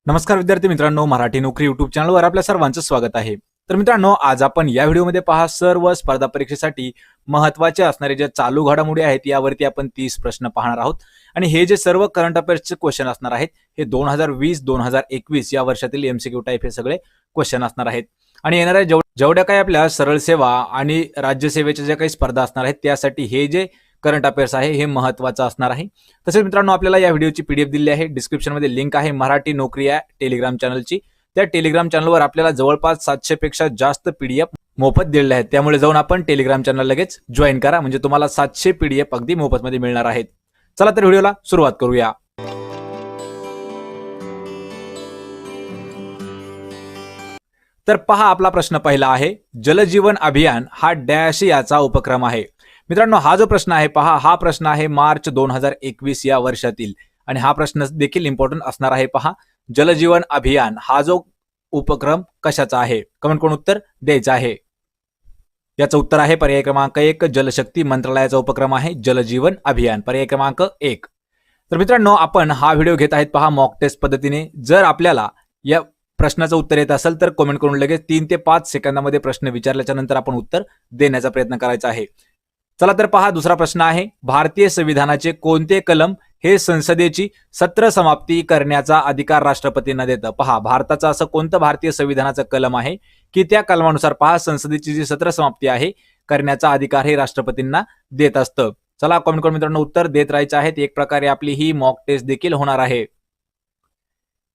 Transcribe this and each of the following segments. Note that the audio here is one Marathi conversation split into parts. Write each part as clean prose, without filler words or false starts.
नमस्कार विद्यार्थी मित्रांनो, मराठी नोकरी युट्यूब चॅनलवर आपल्या सर्वांचं स्वागत आहे। तर मित्रांनो, आज आपण या व्हिडिओमध्ये पहा सर्व स्पर्धा परीक्षेसाठी महत्त्वाचे असणारे जे चालू घडामोडी आहेत यावरती आपण 30 प्रश्न पाहणार आहोत। आणि हे जे सर्व करंट अफेअर्सचे क्वेश्चन असणार आहेत हे 2020-2021 या वर्षातील एमसीक्यू टाइप हे सगळे क्वेश्चन असणार आहेत। आणि येणाऱ्या जेवढ्या काही आपल्या सरळ सेवा आणि राज्यसेवेच्या ज्या काही स्पर्धा असणार आहेत त्यासाठी हे जे करंट अफेअर्स आहे हे महत्त्वाचं असणार आहे। तसेच मित्रांनो, आपल्याला या व्हिडिओची पीडीएफ दिली आहे, डिस्क्रिप्शन मध्ये लिंक आहे मराठी नोकरी या टेलिग्राम चॅनलची। त्या टेलिग्राम चॅनलवर आपल्याला जवळपास 700 पेक्षा जास्त पीडीएफ मोफत दिलेले आहेत। त्यामुळे जाऊन आपण टेलिग्राम चॅनल लगेच जॉईन करा, म्हणजे तुम्हाला 700 पीडीएफ अगदी मोफत मध्ये मिळणार आहेत। चला तर व्हिडिओला सुरुवात करूया। तर पहा, आपला प्रश्न पहिला आहे, जल जीवन अभियान हा डॅश याचा उपक्रम आहे। मित्रांनो, हा जो प्रश्न आहे पहा, हा प्रश्न आहे मार्च 2021 या वर्षातील आणि हा प्रश्न देखील इम्पॉर्टंट असणार आहे। पहा, जल जीवन अभियान हा जो उपक्रम कशाचा आहे, कमेंट करून उत्तर द्यायचं आहे। याचं उत्तर आहे पर्याय क्रमांक 1, जलशक्ती मंत्रालयाचा उपक्रम आहे जल जीवन अभियान, पर्याय क्रमांक 1। तर मित्रांनो, आपण हा व्हिडिओ घेत आहेत पहा मॉक टेस्ट पद्धतीने। जर आपल्याला या प्रश्नाचं उत्तर येत असेल तर कमेंट करून लगेच 3 ते 5 सेकंदामध्ये प्रश्न विचारल्याच्या नंतर आपण उत्तर देण्याचा प्रयत्न करायचा आहे। चला तर पहा, दुसरा प्रश्न आहे, भारतीय संविधानाचे कोणते कलम हे संसदेची सत्र समाप्ती करण्याचा अधिकार राष्ट्रपतींना देतं? पहा, भारताचं असं कोणतं भारतीय संविधानाचं कलम आहे की त्या कलमानुसार पहा संसदेची जी सत्र समाप्ती आहे करण्याचा अधिकार हे राष्ट्रपतींना देत असतं। चला कमेंट करून मित्रांनो उत्तर देत राहायचे आहेत। एक प्रकारे आपली ही मॉक टेस्ट देखील होणार आहे।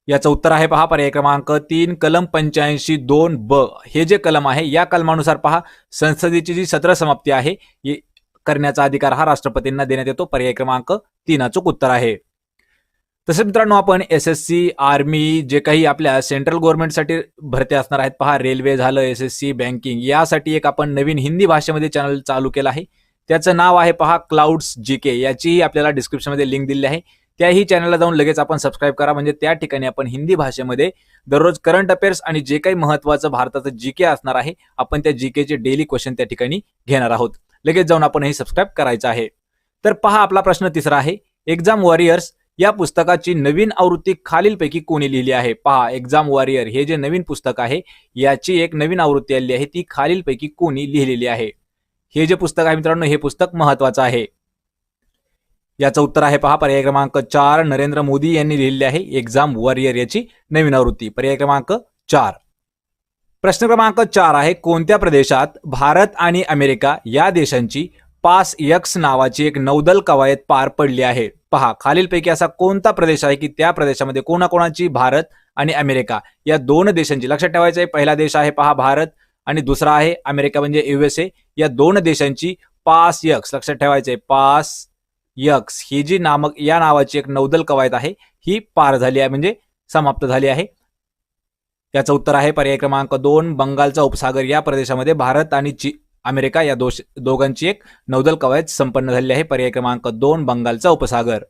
याचं उत्तर आहे पहा पर्याय क्रमांक 3, कलम 85(2)(ब) हे जे कलम आहे या कलमानुसार पहा संसदेची जी सत्र समाप्ती आहे करण्याचा अधिकार हा राष्ट्रपतींना देण्यात येतो, पर्याय क्रमांक 3 अचूक उत्तर आहे। तसेच मित्रांनो, आपण एसएससी, आर्मी जे काही आपल्या सेंट्रल गव्हर्नमेंटसाठी भरती असणार आहेत पहा, रेल्वे झालं, एसएससी, बँकिंग, यासाठी एक आपण नवीन हिंदी भाषेमध्ये चॅनल चालू केला आहे। त्याचं नाव आहे पहा क्लाउड्स जीके, याचीही आपल्याला डिस्क्रिप्शन मध्ये लिंक दिली आहे। त्याही चॅनलला जाऊन लगेच आपण सबस्क्राईब करा, म्हणजे त्या ठिकाणी आपण हिंदी भाषेमध्ये दररोज करंट अफेअर्स आणि जे काही महत्त्वाचं भारताचं जीके असणार आहे आपण त्या जीकेचे डेली क्वेश्चन त्या ठिकाणी घेणार आहोत। लगेच जाऊन आपण हे सबस्क्राईब करायचं आहे। तर पहा, आपला प्रश्न तिसरा आहे, एक्झाम वॉरियर्स या पुस्तकाची नवीन आवृत्ती खालीलपैकी कोणी लिहिली आहे? पहा, एक्झाम वॉरियर हे जे नवीन पुस्तक आहे याची एक नवीन आवृत्ती आली आहे, ती खालीलपैकी कोणी लिहिलेली आहे? हे जे पुस्तक आहे मित्रांनो, हे पुस्तक महत्त्वाचं आहे। याचं उत्तर आहे पहा पर्याय क्रमांक 4, नरेंद्र मोदी यांनी लिहिलेली आहे एक्झाम वॉरियर याची नवीन आवृत्ती, पर्याय क्रमांक 4। प्रश्न क्रमांक 4 आहे, कोणत्या प्रदेशात भारत आणि अमेरिका या देशांची पास एक्स नावाची एक नौदल कवायत पार पडली आहे? पहा, खालीलपैकी असा कोणता प्रदेश आहे की त्या प्रदेशामध्ये कोणाकोणाची भारत आणि अमेरिका या दोन देशांची, लक्षात ठेवायचं आहे पहिला देश आहे पहा भारत आणि दुसरा आहे अमेरिका म्हणजे यूएसए, या दोन देशांची पास एक्स, लक्षात ठेवायचं आहे पास एक्स ही जी या नावाची एक नौदल कवायत आहे ही पार झाली आहे, म्हणजे समाप्त झाली आहे। याचं उत्तर आहे पर्याय क्रमांक 2, बंगालचा उपसागर या प्रदेशामध्ये भारत आणि अमेरिका या दोघांची एक नौदल कवायत संपन्न झाली आहे, पर्याय क्रमांक 2, बंगालचा उपसागर।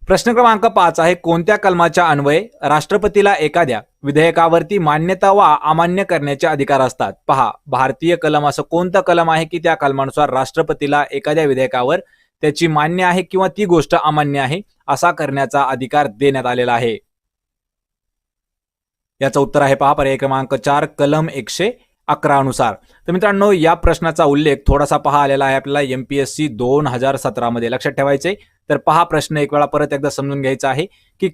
प्रश्न क्रमांक 5 आहे, कोणत्या कलमाच्या अन्वये राष्ट्रपतीला एखाद्या विधेयकावरती मान्यता वा अमान्य करण्याचे अधिकार असतात? पहा, भारतीय कलम असं कोणतं कलम आहे की त्या कलमानुसार राष्ट्रपतीला एखाद्या विधेयकावर त्याची मान्य आहे किंवा ती गोष्ट अमान्य आहे असा करण्याचा अधिकार देण्यात आलेला आहे? याचं उत्तर आहे पहा पर्याय क्रमांक 4, कलम 111 अनुसार। तर मित्रांनो, या प्रश्नाचा उल्लेख थोडासा पहा आलेला आहे आपल्याला एमपीएससी 2017 मध्ये, लक्षात ठेवायचे। तर पहा, प्रश्न एक वेळा परत एकदा समजून घ्यायचा आहे की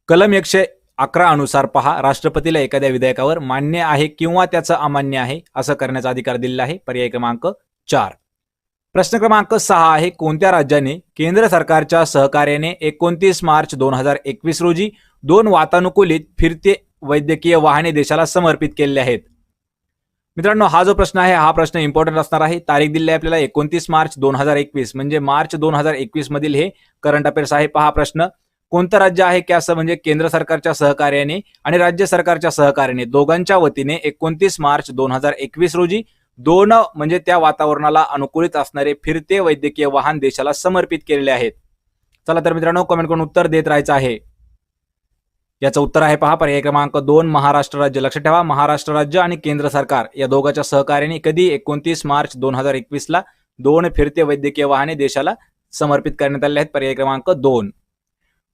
कलम 111 अनुसार पहा राष्ट्रपतीला एखाद्या विधेयकावर मान्य आहे किंवा त्याचं अमान्य आहे असं करण्याचा अधिकार दिलेला आहे, पर्याय क्रमांक 4। प्रश्न क्रमांक 6 आहे, कोणत्या राज्याने केंद्र सरकारच्या सहकार्याने 29 मार्च 2021 रोजी 2 वातानुकूलित फिरते वैद्यकीय वाहने देशाला समर्पित केलेले आहेत? मित्रांनो, हा जो प्रश्न आहे हा प्रश्न इम्पॉर्टंट असणार आहे। तारीख दिली आहे आपल्याला 29 मार्च 2021, म्हणजे मार्च 2021 मधील हे करंट अफेअर्स आहे। पहा प्रश्न, कोणतं राज्य आहे की असं म्हणजे केंद्र सरकारच्या सहकार्याने आणि राज्य सरकारच्या सहकार्याने दोघांच्या वतीने 29 मार्च 2021 रोजी 2 म्हणजे त्या वातावरणाला अनुकूलित असणारे फिरते वैद्यकीय वाहन देशाला समर्पित केलेले आहेत? चला तर मित्रांनो, कमेंट करून उत्तर देत राहायचं आहे। याचं उत्तर आहे पहा पर्याय क्रमांक 2, महाराष्ट्र राज्य। लक्षात ठेवा, महाराष्ट्र राज्य आणि केंद्र सरकार या दोघांच्या सहकार्याने कधी 29 मार्च 2021 ला 2 फिरते वैद्यकीय वाहने देशाला समर्पित करण्यात आले आहेत, पर्याय क्रमांक 2।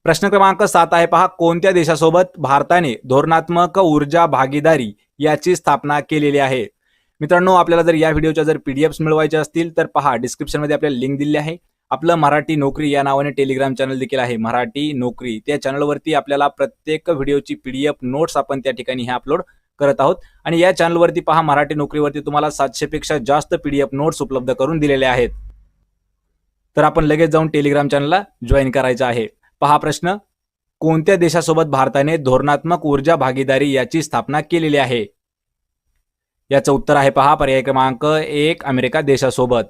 प्रश्न क्रमांक 7 आहे पहा, कोणत्या देशासोबत भारताने धोरणात्मक ऊर्जा भागीदारी याची स्थापना केलेली आहे? मित्रांनो, आपल्याला जर या व्हिडिओच्या जर पीडीएफ्स मिळवायचे असतील तर पहा, डिस्क्रिप्शनमध्ये आपल्याला लिंक दिली आहे. आपलं मराठी नोकरी या नावाने टेलिग्राम चॅनल देखील आहे, मराठी नोकरी. त्या चॅनलवरती आपल्याला प्रत्येक व्हिडिओची पीडीएफ नोट्स आपण त्या ठिकाणी हे अपलोड करत आहोत. आणि या चॅनलवरती पहा, मराठी नोकरीवरती तुम्हाला 700 पेक्षा जास्त पीडीएफ नोट्स उपलब्ध करून दिलेले आहेत. तर आपण लगेच जाऊन टेलिग्राम चॅनलला जॉईन करायचं आहे. पहा प्रश्न, कोणत्या देशासोबत भारताने धोरणात्मक ऊर्जा भागीदारी याची स्थापना केलेली आहे? याचं उत्तर आहे पहा, पर्याय क्रमांक 1 अमेरिका देशासोबत.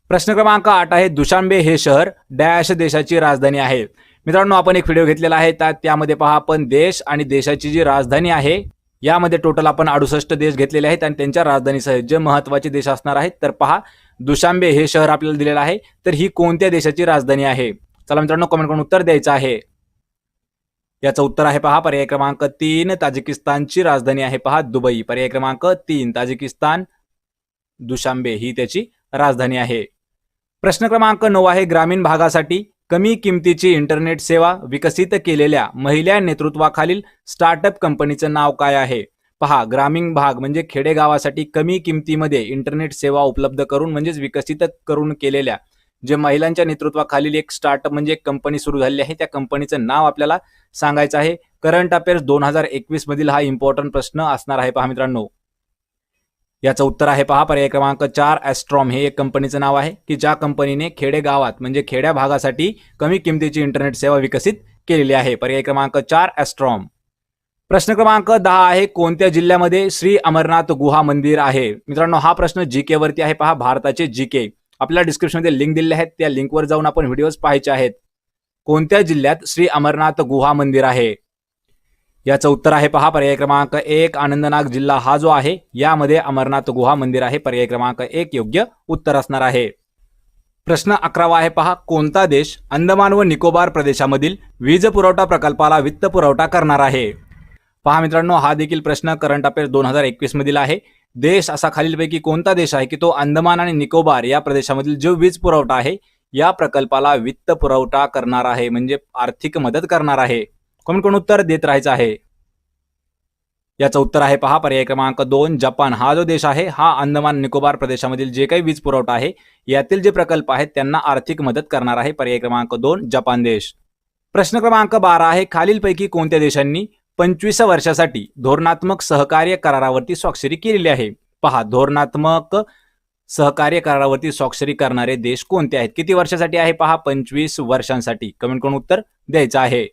प्रश्न क्रमांक 8 आहे, दुशांबे हे शहर डॅश देशाची राजधानी आहे. मित्रांनो, आपण एक व्हिडिओ घेतलेला आहे, त्यामध्ये पहा आपण देश आणि देशाची जी राजधानी आहे यामध्ये टोटल आपण 68 देश घेतलेले आहेत आणि त्यांच्या राजधानीसह जे महत्त्वाचे देश असणार आहेत. तर पहा, दुशांबे हे शहर आपल्याला दिलेलं आहे, तर ही कोणत्या देशाची राजधानी आहे? चला मित्रांनो, कमेंट करून उत्तर द्यायचं आहे. याचं उत्तर आहे पहा, पर्याय क्रमांक 3 ताजिकिस्तानची राजधानी आहे पहा दुबई. पर्याय क्रमांक 3 ताजिकिस्तान, दुशांबे ही त्याची राजधानी आहे. प्रश्न क्रमांक 9 आहे, ग्रामीण भागासाठी कमी किमतीची इंटरनेट सेवा विकसित केलेल्या महिला नेतृत्वाखालील स्टार्टअप कंपनीचं नाव काय आहे? पहा, ग्रामीण भाग म्हणजे खेडेगावासाठी कमी किमतीमध्ये इंटरनेट सेवा उपलब्ध करून म्हणजेच विकसित करून केलेल्या जे महिलांच्या नेतृत्वाखालील एक स्टार्टअप म्हणजे एक कंपनी सुरू झालेली आहे, त्या कंपनीचं नाव आपल्याला सांगायचं आहे. करंट अफेअर्स 2021 मधील हा इम्पॉर्टंट प्रश्न असणार आहे पहा मित्रांनो. याचं उत्तर आहे पहा, पर्याय क्रमांक 4 ॲस्ट्रॉम हे एक कंपनीचं नाव आहे की ज्या कंपनीने खेडेगावात म्हणजे खेड्या भागासाठी कमी किमतीची इंटरनेट सेवा विकसित केलेली आहे. पर्याय क्रमांक 4 ॲस्ट्रॉम. प्रश्न क्रमांक 10 आहे, कोणत्या जिल्ह्यामध्ये श्री अमरनाथ गुहा मंदिर आहे? मित्रांनो, हा प्रश्न जीके वरती आहे पहा, भारताचे जीके. आपल्याला डिस्क्रिप्शनमध्ये लिंक दिलेले आहेत, त्या लिंकवर जाऊन आपण व्हिडिओज पाहायचे आहेत. कोणत्या जिल्ह्यात श्री अमरनाथ गुहा मंदिर आहे? याचं उत्तर आहे पहा, पर्याय क्रमांक 1 अनंतनाग जिल्हा हा जो आहे यामध्ये अमरनाथ गुहा मंदिर आहे. पर्याय क्रमांक 1 योग्य उत्तर असणार आहे. प्रश्न 11 आहे पहा, कोणता देश अंदमान व निकोबार प्रदेशामधील वीज पुरवठा प्रकल्पाला वित्त पुरवठा करणार आहे? पहा मित्रांनो, हा देखील प्रश्न करंट अफेअर्स 2021 मधील आहे. देश असा खालीलपैकी कोणता देश आहे की तो अंदमान आणि निकोबार या प्रदेशामधील जो वीज पुरवठा आहे या प्रकल्पाला वित्त पुरवठा करणार आहे म्हणजे आर्थिक मदत करणार आहे? कोण उत्तर देत राहायचं आहे. याचं उत्तर आहे पहा, पर्याय क्रमांक 2 जपान हा जो देश आहे हा अंदमान निकोबार प्रदेशामधील जे काही वीज पुरवठा आहे यातील जे प्रकल्प आहेत त्यांना आर्थिक मदत करणार आहे. पर्याय क्रमांक 2 जपान देश. प्रश्न क्रमांक 12 आहे, खालीलपैकी कोणत्या देशांनी 25 वर्षासाठी धोरणात्मक सहकार्य करारावरती स्वाक्षरी केलेली आहे? पहा, धोरणात्मक सहकार्य करारावरती स्वाक्षरी करणारे देश कोणते आहेत? किती वर्षासाठी आहे? पहा, 25 वर्षांसाठी. कमेंट करून उत्तर द्यायचं आहे.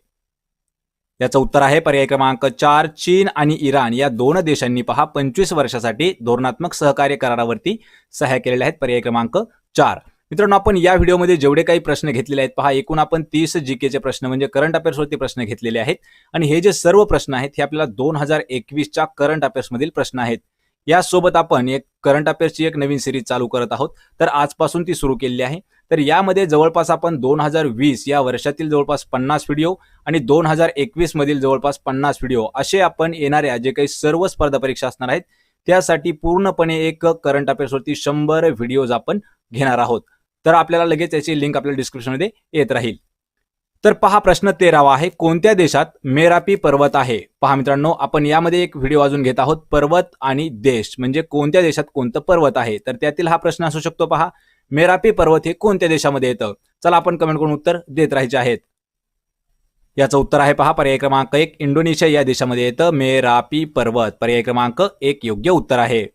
याचं उत्तर आहे पर्याय क्रमांक 4 चीन आणि इराण या दोन देशांनी पहा 25 वर्षासाठी धोरणात्मक सहकार्य करारावरती सह्या केलेल्या आहेत. पर्याय क्रमांक 4. मित्रांनो, आपण या व्हिडिओमध्ये जेवढे काही प्रश्न घेतलेले आहेत पहा, एकूण आपण 30 जीकेचे प्रश्न म्हणजे करंट अफेअर्स वरती प्रश्न घेतलेले आहेत आणि हे जे सर्व प्रश्न आहेत हे आपल्याला 2021च्या करंट अफेअर्स मधील प्रश्न आहेत. यासोबत आपण एक करंट अफेअर्सची एक नवीन सिरीज चालू करत आहोत, तर आजपासून ती सुरू केलेली आहे. तर यामध्ये जवळपास आपण 2020 या वर्षातील जवळपास 50 व्हिडिओ आणि 2021 मधील जवळपास 50 व्हिडिओ असे आपण येणाऱ्या जे काही सर्व स्पर्धा परीक्षा असणार आहेत त्यासाठी पूर्णपणे एक करंट अफेअर्स वरती 100 व्हिडिओज आपण घेणार आहोत. तर आपल्याला लगेच याची लिंक आपल्या डिस्क्रिप्शनमध्ये येत राहील. तर पहा, प्रश्न 13वा आहे, कोणत्या देशात मेरापी पर्वत आहे? पहा मित्रांनो, आपण यामध्ये एक व्हिडिओ अजून घेत आहोत, पर्वत आणि देश म्हणजे कोणत्या देशात कोणतं पर्वत आहे. तर त्यातील हा प्रश्न असू शकतो. पहा, मेरापी पर्वत हे कोणत्या देशामध्ये येतं? चला आपण कमेंट करून उत्तर देत राहायचे आहेत. याचं उत्तर आहे पहा, पर्याय क्रमांक 1 इंडोनेशिया या देशामध्ये येतं मेरापी पर्वत. पर्याय क्रमांक 1 योग्य उत्तर आहे.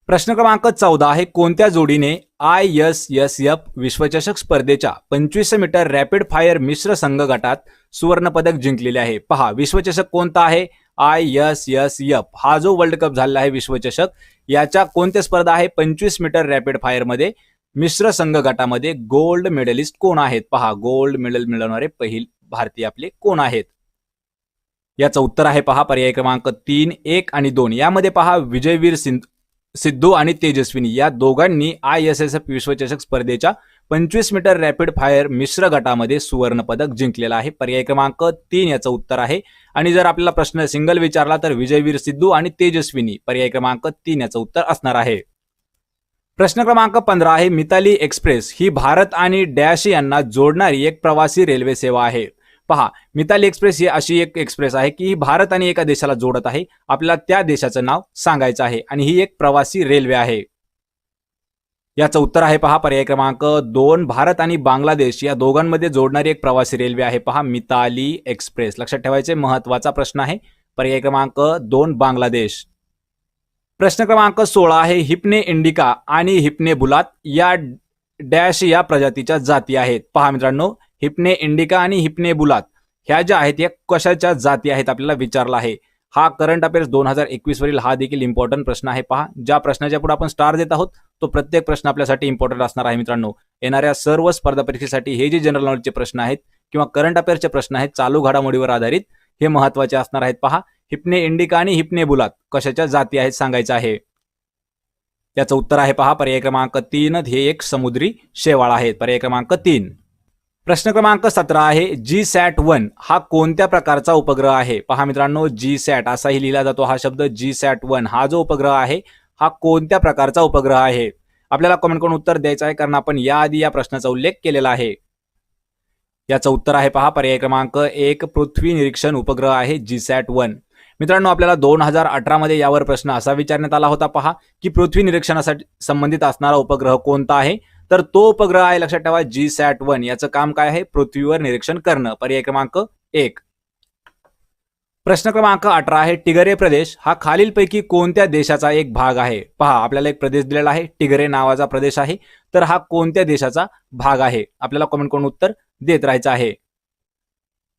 प्रश्न क्रमांक 14 आहे, कोणत्या जोडीने ISSF विश्वचषक स्पर्धेच्या 25 मीटर रॅपिड फायर मिश्र संघ गटात सुवर्ण पदक जिंकलेले आहे? पहा, विश्वचषक कोणता आहे? ISSF हा जो वर्ल्ड कप झालेला आहे विश्वचषक, याच्या कोणत्या स्पर्धा आहे? 25 मीटर रॅपिड फायर मध्ये मिश्र संघ गटामध्ये गोल्ड मेडलिस्ट कोण आहेत? पहा, गोल्ड मेडल मिळवणारे पहिले भारतीय आपले कोण आहेत? याचं उत्तर आहे पहा, पर्याय क्रमांक 3 1 आणि 2 यामध्ये पहा, विजयवीर सिद्धू आणि तेजस्विनी या दोघांनी ISSF विश्वचषक स्पर्धेच्या 25 मीटर रॅपिड फायर मिश्र गटामध्ये सुवर्ण पदक जिंकलेला आहे. पर्याय क्रमांक 3 याचं उत्तर आहे. आणि जर आपल्याला प्रश्न सिंगल विचारला तर विजयवीर सिद्धू आणि तेजस्विनी. पर्याय क्रमांक 3 याचं उत्तर असणार आहे. प्रश्न क्रमांक 15 आहे, मिताली एक्सप्रेस ही भारत आणि डॅश यांना जोडणारी एक प्रवासी रेल्वे सेवा आहे. पहा, मिताली एक्सप्रेस ही अशी एक एक्सप्रेस आहे की ही भारत आणि एका देशाला जोडत आहे. आपल्याला त्या देशाचं नाव सांगायचं आहे आणि ही एक प्रवासी रेल्वे आहे. याचं उत्तर आहे पहा पर्याय क्रमांक 2. भारत आणि बांगलादेश या दोघांमध्ये जोडणारी एक प्रवासी रेल्वे आहे पहा मिताली एक्सप्रेस. लक्षात ठेवायचे, महत्वाचा प्रश्न आहे. पर्याय क्रमांक 2 बांगलादेश. प्रश्न क्रमांक 16 आहे हिप्ने इंडिका आणि हिप्ने बुलात या डॅश या प्रजातीच्या जाती आहेत. पहा मित्रांनो, हिप्ने इंडिका आणि हिप्ने बुलात ह्या ज्या आहेत या कशाच्या जाती आहेत आपल्याला विचारला आहे. हा करंट अफेअर्स 2021 वरील हा देखील इम्पॉर्टंट प्रश्न आहे. पहा, ज्या प्रश्नाच्या पुढे आपण स्टार देत आहोत तो प्रत्येक प्रश्न आपल्यासाठी इम्पॉर्टंट असणार आहे मित्रांनो. येणाऱ्या सर्व स्पर्धा परीक्षेसाठी हे जे जनरल नॉलेजचे प्रश्न आहेत किंवा करंट अफेअर्सचे प्रश्न आहेत चालू घडामोडीवर आधारित हे महत्वाचे असणार आहेत. पहा, हिप्ने इंडिका आणि हिप्ने बुलात कशाच्या जाती आहेत सांगायचं आहे. याचं उत्तर आहे पहा पर्याय क्रमांक 3. हे एक समुद्री शेवाळ आहेत. पर्याय क्रमांक 3. प्रश्न क्रमांक 17 आहे GSAT-1 हा कोणत्या प्रकारचा उपग्रह आहे. पहा मित्रांनो, GSAT असाही लिहिला जातो हा शब्द. GSAT-1 हा जो उपग्रह आहे हा कोणत्या प्रकारचा उपग्रह आहे. आपल्याला कमेंट करून उत्तर द्यायचं आहे कारण आपण याआधी या प्रश्नाचा उल्लेख केलेला आहे. याचं उत्तर आहे पहा पर्याय क्रमांक 1 पृथ्वी निरीक्षण उपग्रह आहे GSAT-1. मित्रांनो, आपल्याला 2018 मध्ये यावर प्रश्न असा विचारण्यात आला होता पहा की पृथ्वी निरीक्षणासाठी संबंधित असणारा उपग्रह कोणता आहे. तर तो उपग्रह आहे, लक्षात ठेवा, GSAT-1. याचं काम काय आहे, पृथ्वीवर निरीक्षण करणं. पर्याय क्रमांक 1. प्रश्न क्रमांक 18 आहे टिगरे प्रदेश हा खालीलपैकी कोणत्या देशाचा एक भाग आहे. पहा, आपल्याला एक प्रदेश दिलेला आहे, टिगरे नावाचा प्रदेश आहे. तर हा कोणत्या देशाचा भाग आहे आपल्याला कमेंट करून उत्तर देत राहायचं आहे.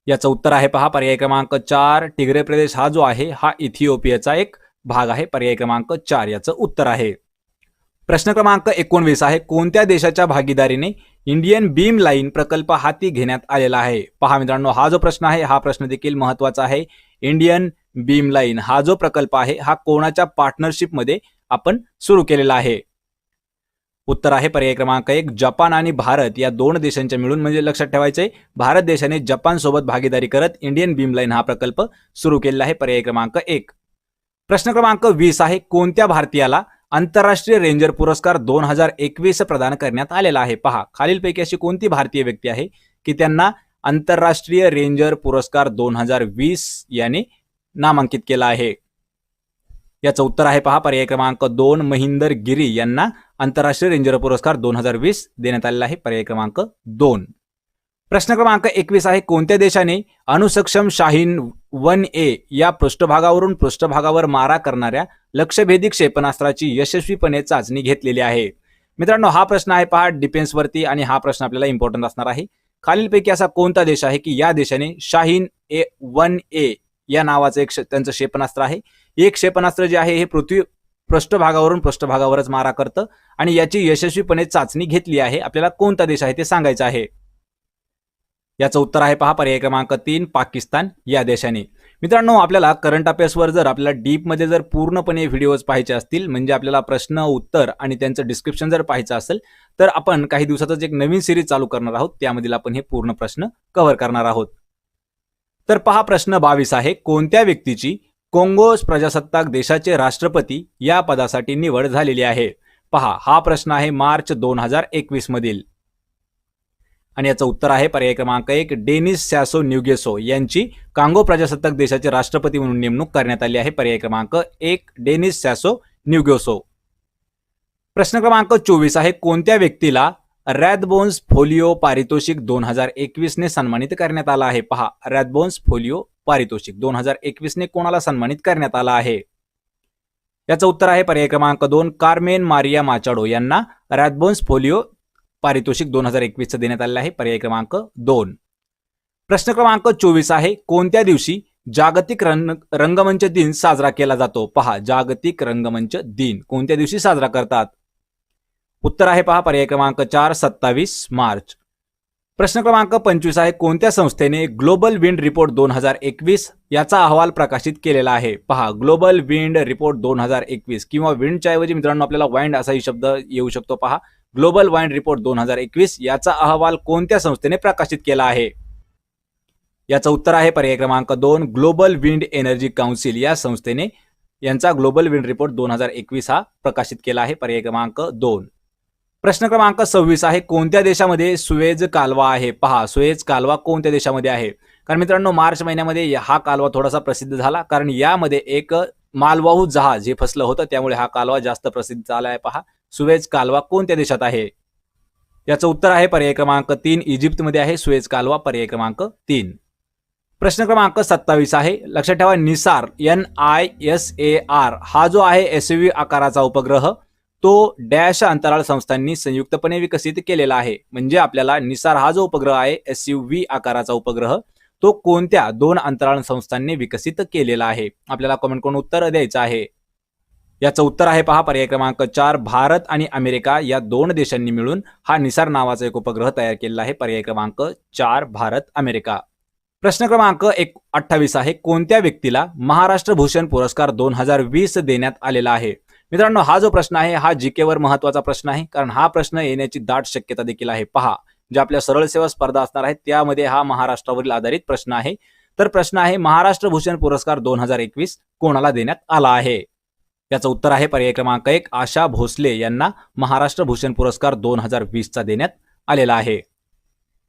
याचं उत्तर आहे पहा पर्याय क्रमांक 4. टिगरे प्रदेश हा जो आहे हा इथिओपियाचा एक भाग आहे. पर्याय क्रमांक 4 याचं उत्तर आहे. प्रश्न क्रमांक 19 आहे कोणत्या देशाच्या भागीदारीने इंडियन बीम लाईन प्रकल्प हाती घेण्यात आलेला आहे. पहा मित्रांनो, हा जो प्रश्न आहे हा प्रश्न देखील महत्वाचा आहे. इंडियन बीम लाईन हा जो प्रकल्प आहे हा कोणाच्या पार्टनरशिपमध्ये आपण सुरू केलेला आहे. उत्तर आहे पर्याय क्रमांक 1. जपान आणि भारत या दोन देशांच्या मिळून, म्हणजे लक्षात ठेवायचे, भारत देशाने जपान सोबत भागीदारी करत इंडियन बीम लाईन हा प्रकल्प सुरू केलेला आहे. पर्याय क्रमांक 1. प्रश्न क्रमांक 20 आहे कोणत्या भारतीयाला आंतरराष्ट्रीय रेंजर पुरस्कार 2021 प्रदान करण्यात आलेला आहे. पहा, खालीलपैकी अशी कोणती भारतीय व्यक्ती आहे की त्यांना आंतरराष्ट्रीय रेंजर पुरस्कार 2020 याने नामांकित केला आहे. याचं उत्तर आहे पहा पर्याय क्रमांक 2. महिंदर गिरी यांना आंतरराष्ट्रीय रेंजर पुरस्कार 2020 देण्यात आलेला आहे. पर्याय क्रमांक 2. प्रश्न क्रमांक 21 आहे कोणत्या देशाने अणुसक्षम शाहीन 1A या पृष्ठभागावरून पृष्ठभागावर मारा करणाऱ्या लक्ष्यभेदी क्षेपणास्त्राची यशस्वीपणे चाचणी घेतलेली आहे. मित्रांनो, हा प्रश्न आहे पहा डिफेन्सवरती आणि हा प्रश्न आपल्याला इम्पॉर्टंट असणार आहे. खालीलपैकी असा कोणता देश आहे की या देशाने शाहीन 1A या नावाचं एक त्यांचं क्षेपणास्त्र आहे. एक क्षेपणास्त्र जे आहे हे पृथ्वी पृष्ठभागावरून पृष्ठभागावरच मारा करतं आणि याची यशस्वीपणे चाचणी घेतली आहे. आपल्याला कोणता देश आहे ते सांगायचं आहे. याचं उत्तर आहे पहा पर्याय क्रमांक 3. पाकिस्तान या देशाने. मित्रांनो, आपल्याला करंट अफेअर्सवर जर आपल्याला डीपमध्ये जर पूर्णपणे व्हिडिओज पाहायचे असतील, म्हणजे आपल्याला प्रश्न उत्तर आणि त्यांचं डिस्क्रिप्शन जर पाहायचं असेल तर आपण काही दिवसातच एक नवीन सिरीज चालू करणार आहोत. त्यामधील आपण हे पूर्ण प्रश्न कव्हर करणार आहोत. तर पहा प्रश्न 22 आहे कोणत्या व्यक्तीची कोंगो प्रजासत्ताक देशाचे राष्ट्रपती या पदासाठी निवड झालेली आहे. पहा, हा प्रश्न आहे मार्च 2021 मधील आणि याचं उत्तर आहे पर्याय क्रमांक 1. डेनिस सॅसो न्युगेसो यांची कांगो प्रजासत्ताक देशाचे राष्ट्रपती म्हणून नेमणूक करण्यात आली आहे. पर्याय क्रमांक 1. डेनिस सॅसो न्युगेसो. प्रश्न क्रमांक 24 आहे कोणत्या व्यक्तीला रॅथबोन्स फोलिओ पारितोषिक 2021 ने सन्मानित करण्यात आला आहे. पहा, रॅथबोन्स फोलिओ पारितोषिक 2021 ने कोणाला सन्मानित करण्यात आला आहे. याचं उत्तर आहे पर्याय क्रमांक 2. कार्मेन मारिया माचाडो यांना रॅथबोन्स फोलिओ पारितोषिक 2021 देण्यात आलेलं आहे. पर्याय क्रमांक 2. प्रश्न क्रमांक 24 आहे कोणत्या दिवशी जागतिक रंगमंच दिन साजरा केला जातो. पहा, जागतिक रंगमंच दिन कोणत्या दिवशी साजरा करतात. उत्तर आहे पहा पर्याय क्रमांक 4. 27 मार्च. प्रश्न क्रमांक 25 आहे कोणत्या संस्थेने ग्लोबल विंड रिपोर्ट 2021 याचा अहवाल प्रकाशित केलेला आहे. पहा, ग्लोबल विंड रिपोर्ट 2021 किंवा विंडच्या ऐवजी मित्रांनो आपल्याला वाइंड असाही शब्द येऊ शकतो. पहा, ग्लोबल वाइंड रिपोर्ट 2021 याचा अहवाल कोणत्या संस्थेने प्रकाशित केला आहे. याचं उत्तर आहे पर्याय क्रमांक 2. ग्लोबल विंड एनर्जी काउन्सिल या संस्थेने यांचा ग्लोबल विंड रिपोर्ट 2021 हा प्रकाशित केला आहे. पर्याय क्रमांक 2. प्रश्न क्रमांक 26 आहे कोणत्या देशामध्ये सुएझ कालवा आहे. पहा, सुएझ कालवा कोणत्या देशामध्ये आहे. कारण मित्रांनो मार्च महिन्यामध्ये हा कालवा थोडासा प्रसिद्ध झाला, कारण यामध्ये एक मालवाहू जहाज हे फसलं होतं, त्यामुळे हा कालवा जास्त प्रसिद्ध झाला आहे. पहा, सुएझ कालवा कोणत्या देशात आहे? याचं उत्तर आहे पर्याय क्रमांक 3, इजिप्तमध्ये आहे सुएझ कालवा, पर्याय क्रमांक 3. प्रश्न क्रमांक 27 आहे, लक्षात ठेवा निसार NISAR हा जो आहे SUV आकाराचा उपग्रह तो डॅश अंतराळ संस्थांनी संयुक्तपणे विकसित केलेला आहे. म्हणजे आपल्याला निसार हा जो उपग्रह आहे SUV आकाराचा उपग्रह तो कोणत्या 2 अंतराळ संस्थांनी विकसित केलेला आहे? आपल्याला कमेंट करून उत्तर द्यायचं आहे. याचं उत्तर आहे पहा पर्याय क्रमांक 4, भारत आणि अमेरिका या 2 देशांनी मिळून हा निसार नावाचा एक उपग्रह तयार केलेला आहे. पर्याय क्रमांक 4, भारत अमेरिका. प्रश्न क्रमांक 28 आहे, कोणत्या व्यक्तीला महाराष्ट्र भूषण पुरस्कार 2020 देण्यात आलेला आहे? मित्रांनो हा जो प्रश्न आहे हा जीके वर महत्वाचा प्रश्न आहे, कारण हा प्रश्न येण्याची दाट शक्यता देखील आहे. पहा, ज्या आपल्या सरळ सेवा स्पर्धा असणार आहेत त्यामध्ये हा महाराष्ट्रावरील आधारित प्रश्न आहे. तर प्रश्न आहे महाराष्ट्र भूषण पुरस्कार 2021 कोणाला देण्यात आला आहे? याचं उत्तर आहे पर्याय क्रमांक 1, आशा भोसले यांना महाराष्ट्र भूषण पुरस्कार 2020 चा देण्यात आलेला आहे.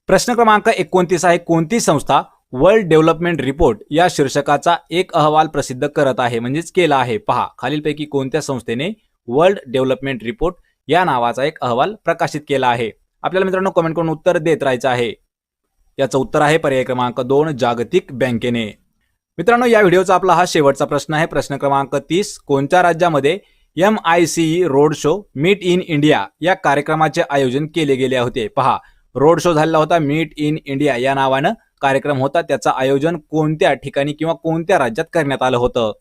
प्रश्न क्रमांक 29 आहे, कोणती संस्था वर्ल्ड डेव्हलपमेंट रिपोर्ट या शीर्षकाचा एक अहवाल प्रसिद्ध करत आहे, म्हणजेच केला आहे? पहा, खालीलपैकी कोणत्या संस्थेने वर्ल्ड डेव्हलपमेंट रिपोर्ट या नावाचा एक अहवाल प्रकाशित केला आहे? आपल्याला मित्रांनो कमेंट करून उत्तर देत राहायचं आहे. याचं उत्तर आहे पर्याय क्रमांक 2, जागतिक बँकेने. मित्रांनो या व्हिडिओचा आपला हा शेवटचा प्रश्न आहे. प्रश्न क्रमांक 30, कोणत्या राज्यामध्ये MICE road show meet in India या कार्यक्रमाचे आयोजन केले गेले होते? पहा, रोड शो झालेला होता, मीट इन इंडिया या नावानं कार्यक्रम होता, त्याचं आयोजन कोणत्या ठिकाणी किंवा कोणत्या राज्यात करण्यात आलं होतं?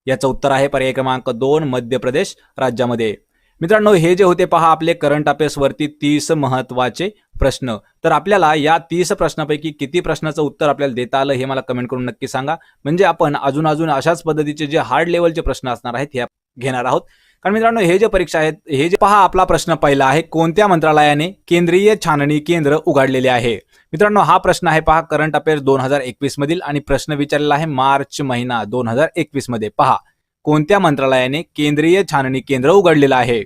याचं उत्तर आहे पर्याय क्रमांक 2, मध्य प्रदेश राज्यामध्ये. मित्रांनो हे जे होते पहा आपले करंट अफेअर्स वरती 30 महत्वाचे प्रश्न. तर आपल्याला या 30 प्रश्नापैकी किती प्रश्नाचं उत्तर आपल्याला देता आलं हे मला कमेंट करून नक्की सांगा. म्हणजे आपण अजून अशाच पद्धतीचे जे हार्ड लेवलचे प्रश्न असणार आहेत हे घेणार आहोत. कारण मित्रांनो हे जे परीक्षा आहेत हे जे पहा आपला प्रश्न पहिला आहे, कोणत्या मंत्रालयाने केंद्रीय छाननी केंद्र उघडलेले आहे? मित्रांनो हा प्रश्न आहे पहा करंट अफेअर्स 2021 मधील आणि प्रश्न विचारलेला आहे मार्च महिना 2021 मध्ये. पहा, कोणत्या मंत्रालयाने केंद्रीय छाननी केंद्र उघडलेलं आहे?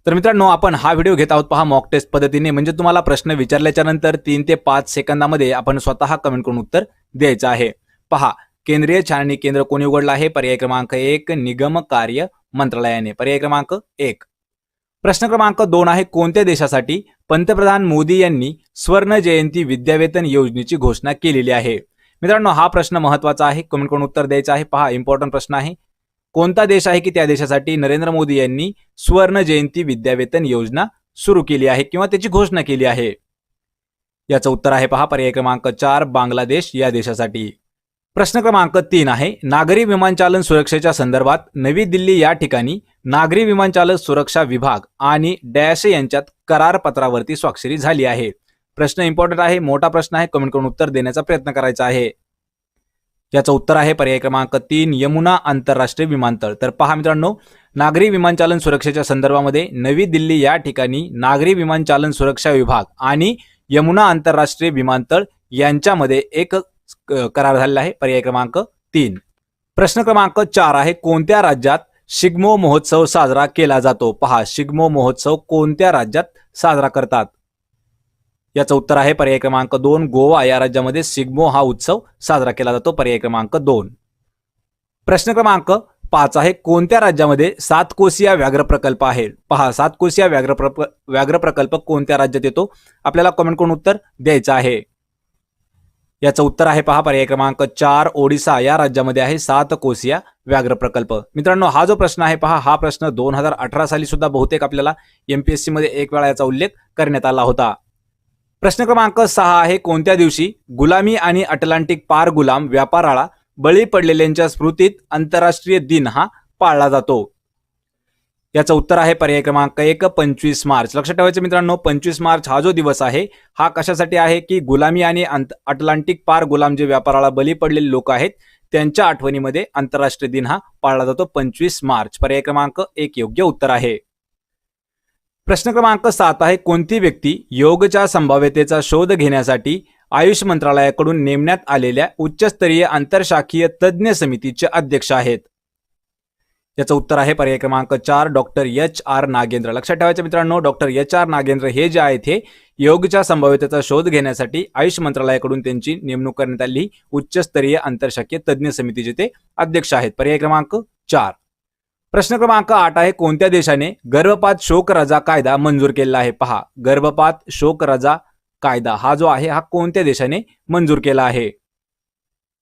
तर मित्रांनो आपण हा व्हिडिओ घेत आहोत पहा मॉक टेस्ट पद्धतीने, म्हणजे तुम्हाला प्रश्न विचारल्याच्या नंतर 3 ते 5 सेकंदामध्ये आपण स्वतः कमेंट करून उत्तर द्यायचं आहे. पहा, केंद्रीय छाननी केंद्र कोणी उघडलं आहे? पर्याय क्रमांक 1, निगम कार्य मंत्रालयाने, पर्याय क्रमांक 1. प्रश्न क्रमांक 2 आहे, कोणत्या देशासाठी पंतप्रधान मोदी यांनी स्वर्ण जयंती विद्यावेतन योजनेची घोषणा केलेली आहे? मित्रांनो हा प्रश्न महत्वाचा आहे, कमेंट करून उत्तर द्यायचं आहे. पहा, इम्पॉर्टंट प्रश्न आहे. कोणता देश आहे की त्या देशासाठी नरेंद्र मोदी यांनी स्वर्ण जयंती विद्यावेतन योजना सुरू केली आहे किंवा त्याची घोषणा केली आहे? याचं उत्तर आहे पहा पर्याय क्रमांक 4, बांगलादेश या देशासाठी. प्रश्न क्रमांक 3 आहे, नागरी विमानचालन सुरक्षेच्या संदर्भात नवी दिल्ली या ठिकाणी नागरी विमानचालन सुरक्षा विभाग आणि डॅश यांच्यात करारपत्रावरती स्वाक्षरी झाली आहे. प्रश्न इम्पॉर्टंट आहे, मोठा प्रश्न आहे, कमेंट करून उत्तर देण्याचा प्रयत्न करायचा आहे. याचं उत्तर आहे पर्याय क्रमांक 3, यमुना आंतरराष्ट्रीय विमानतळ. तर पहा मित्रांनो, नागरी विमानचालन सुरक्षेच्या संदर्भामध्ये नवी दिल्ली या ठिकाणी नागरी विमानचालन सुरक्षा विभाग आणि यमुना आंतरराष्ट्रीय विमानतळ यांच्यामध्ये एक करार झालेला आहे, पर्याय क्रमांक 3. प्रश्न क्रमांक 4 आहे, कोणत्या राज्यात शिग्मो महोत्सव साजरा केला जातो? पहा, शिग्मो महोत्सव कोणत्या राज्यात साजरा करतात? याचं उत्तर आहे पर्याय क्रमांक 2, गोवा या राज्यामध्ये शिग्मो हा उत्सव साजरा केला जातो, पर्याय क्रमांक 2. प्रश्न क्रमांक 5 आहे, कोणत्या राज्यामध्ये 7 कोसिया व्याघ्र प्रकल्प आहे? पहा, 7 कोसिया व्याघ्र प्रकल्प कोणत्या राज्यात येतो? आपल्याला कमेंट करून उत्तर द्यायचं आहे. याचं उत्तर आहे पहा पर्याय क्रमांक 4, ओडिसा या राज्यामध्ये आहे 7 कोसिया व्याघ्र प्रकल्प. मित्रांनो हा जो प्रश्न आहे पहा, हा प्रश्न 2018 साली सुद्धा बहुतेक आपल्याला MPSC मध्ये एक वेळा याचा उल्लेख करण्यात आला होता. प्रश्न क्रमांक 6 आहे, कोणत्या दिवशी गुलामी आणि अटलांटिक पार गुलाम व्यापाराला बळी पडलेल्यांच्या स्मृतीत आंतरराष्ट्रीय दिन हा पाळला जातो? याचं उत्तर आहे पर्याय क्रमांक 1, 25 मार्च. लक्षात ठेवायचं मित्रांनो, 25 मार्च हा जो दिवस आहे हा कशासाठी आहे की गुलामी आणि अटलांटिक पार गुलाम जे व्यापाराला बळी पडलेले लोक आहेत त्यांच्या आठवणीमध्ये आंतरराष्ट्रीय दिन हा पाळला जातो 25 मार्च. पर्याय क्रमांक 1 योग्य उत्तर आहे. प्रश्न क्रमांक 7 आहे, कोणती व्यक्ती योगच्या संभाव्यतेचा शोध घेण्यासाठी आयुष मंत्रालयाकडून नेमण्यात आलेल्या उच्चस्तरीय आंतरशाखीय तज्ज्ञ समितीचे अध्यक्ष आहेत? याचं उत्तर आहे पर्याय क्रमांक 4 डॉक्टर HR नागेंद्र. लक्षात ठेवायचं मित्रांनो, डॉक्टर HR नागेंद्र हे जे आहेत हे योगच्या संभाव्यतेचा शोध घेण्यासाठी आयुष मंत्रालयाकडून त्यांची नेमणूक करण्यात आली. उच्चस्तरीय आंतरशाखीय तज्ज्ञ समितीचे ते अध्यक्ष आहेत. पर्याय क्रमांक 4. प्रश्न क्रमांक 8 आहे, कोणत्या देशाने गर्भपात शोक रजा कायदा मंजूर केलेला आहे? पहा, गर्भपात शोक रजा कायदा हा जो आहे हा कोणत्या देशाने मंजूर केला आहे?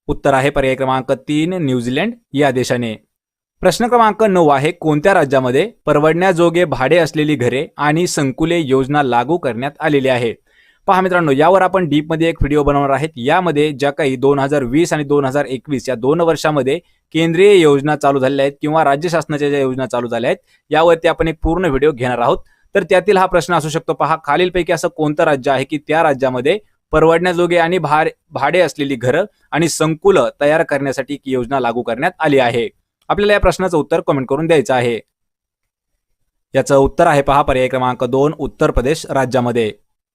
उत्तर आहे पर्याय क्रमांक 3 न्यूझीलंड या देशाने. प्रश्न क्रमांक 9 आहे, कोणत्या राज्यामध्ये परवडण्याजोगे भाडे असलेली घरे आणि संकुले योजना लागू करण्यात आलेली आहे? पहा मित्रांनो, यावर आपण डीपमध्ये एक व्हिडिओ बनवणार आहेत. यामध्ये ज्या काही 2020 आणि 2021 या 2 वर्षामध्ये केंद्रीय योजना चालू झालेल्या आहेत किंवा राज्य शासनाच्या ज्या योजना चालू झाल्या आहेत यावरती आपण एक पूर्ण व्हिडिओ घेणार आहोत. तर त्यातील हा प्रश्न असू शकतो. पहा, खालीलपैकी असं कोणतं राज्य आहे की त्या राज्यामध्ये परवडण्याजोगे आणि भाडे असलेली घरं आणि संकुलं तयार करण्यासाठी योजना लागू करण्यात आली आहे? आपल्याला या प्रश्नाचं उत्तर कमेंट करून द्यायचं आहे. याचं उत्तर आहे पहा पर्याय क्रमांक 2 उत्तर प्रदेश राज्यामध्ये.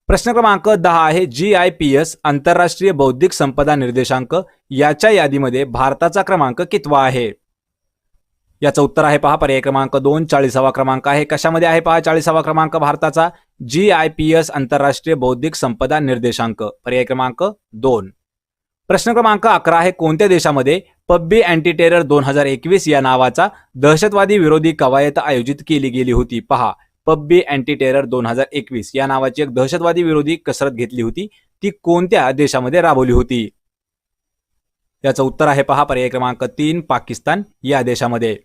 प्रश्न क्रमांक 10 आहे, GIPS आंतरराष्ट्रीय बौद्धिक संपदा निर्देशांक याच्या यादीमध्ये भारताचा क्रमांक कितवा आहे? याचं उत्तर आहे पहा पर्याय क्रमांक 2 40वा क्रमांक आहे. कशामध्ये आहे पहा 40वा क्रमांक भारताचा? GIPS आंतरराष्ट्रीय बौद्धिक संपदा निर्देशांक. पर्याय क्रमांक 2. प्रश्न क्रमांक 11 आहे, कोणत्या देशामध्ये पब्बी अँटी टेरर 2021 या नावाचा दहशतवादी विरोधी कवायत आयोजित केली गेली होती? पहा, पब्बी अँटी टेरर 2021 या नावाची एक दहशतवादी विरोधी कसरत घेतली होती. ती कोणत्या देशामध्ये राबवली होती? याचं उत्तर आहे पहा पर्याय क्रमांक 3 पाकिस्तान या देशामध्ये.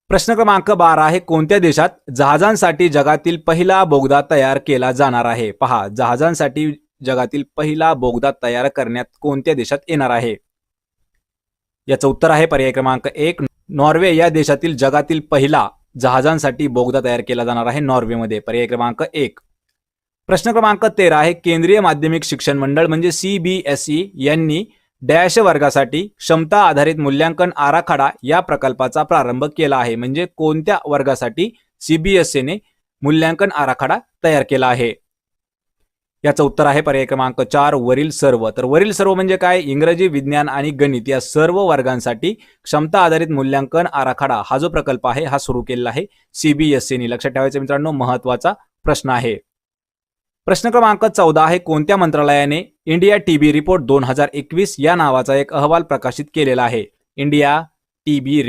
प्रश्न क्रमांक 12 आहे, कोणत्या देशात जहाजांसाठी जगातील पहिला बोगदा तयार केला जाणार आहे? पहा, जहाजांसाठी जगातील पहिला बोगदा तयार करण्यात कोणत्या देशात येणार आहे? याचं उत्तर आहे पर्याय क्रमांक 1 नॉर्वे या देशातील जगातील पहिला जहाजांसाठी बोगदा तयार केला जाणार आहे नॉर्वेमध्ये. पर्याय क्रमांक 1. प्रश्न क्रमांक 13 आहे, केंद्रीय माध्यमिक शिक्षण मंडळ म्हणजे CBSE यांनी डॅश वर्गासाठी क्षमता आधारित मूल्यांकन आराखडा या प्रकल्पाचा प्रारंभ केला आहे. म्हणजे कोणत्या वर्गासाठी CBSE ने मूल्यांकन आराखडा तयार केला आहे? याचं उत्तर आहे पर्याय क्रमांक 4 वरील सर्व. तर वरील सर्व म्हणजे काय? इंग्रजी, विज्ञान आणि गणित या सर्व वर्गांसाठी क्षमता आधारित मूल्यांकन आराखडा हा जो प्रकल्प आहे हा सुरू केलेला आहे CBSE ने. लक्षात ठेवायचं मित्रांनो, महत्वाचा प्रश्न आहे. प्रश्न क्रमांक 14 आहे, कोणत्या मंत्रालयाने इंडिया TB रिपोर्ट 2021 या नावाचा एक अहवाल प्रकाशित केलेला आहे? इंडिया TB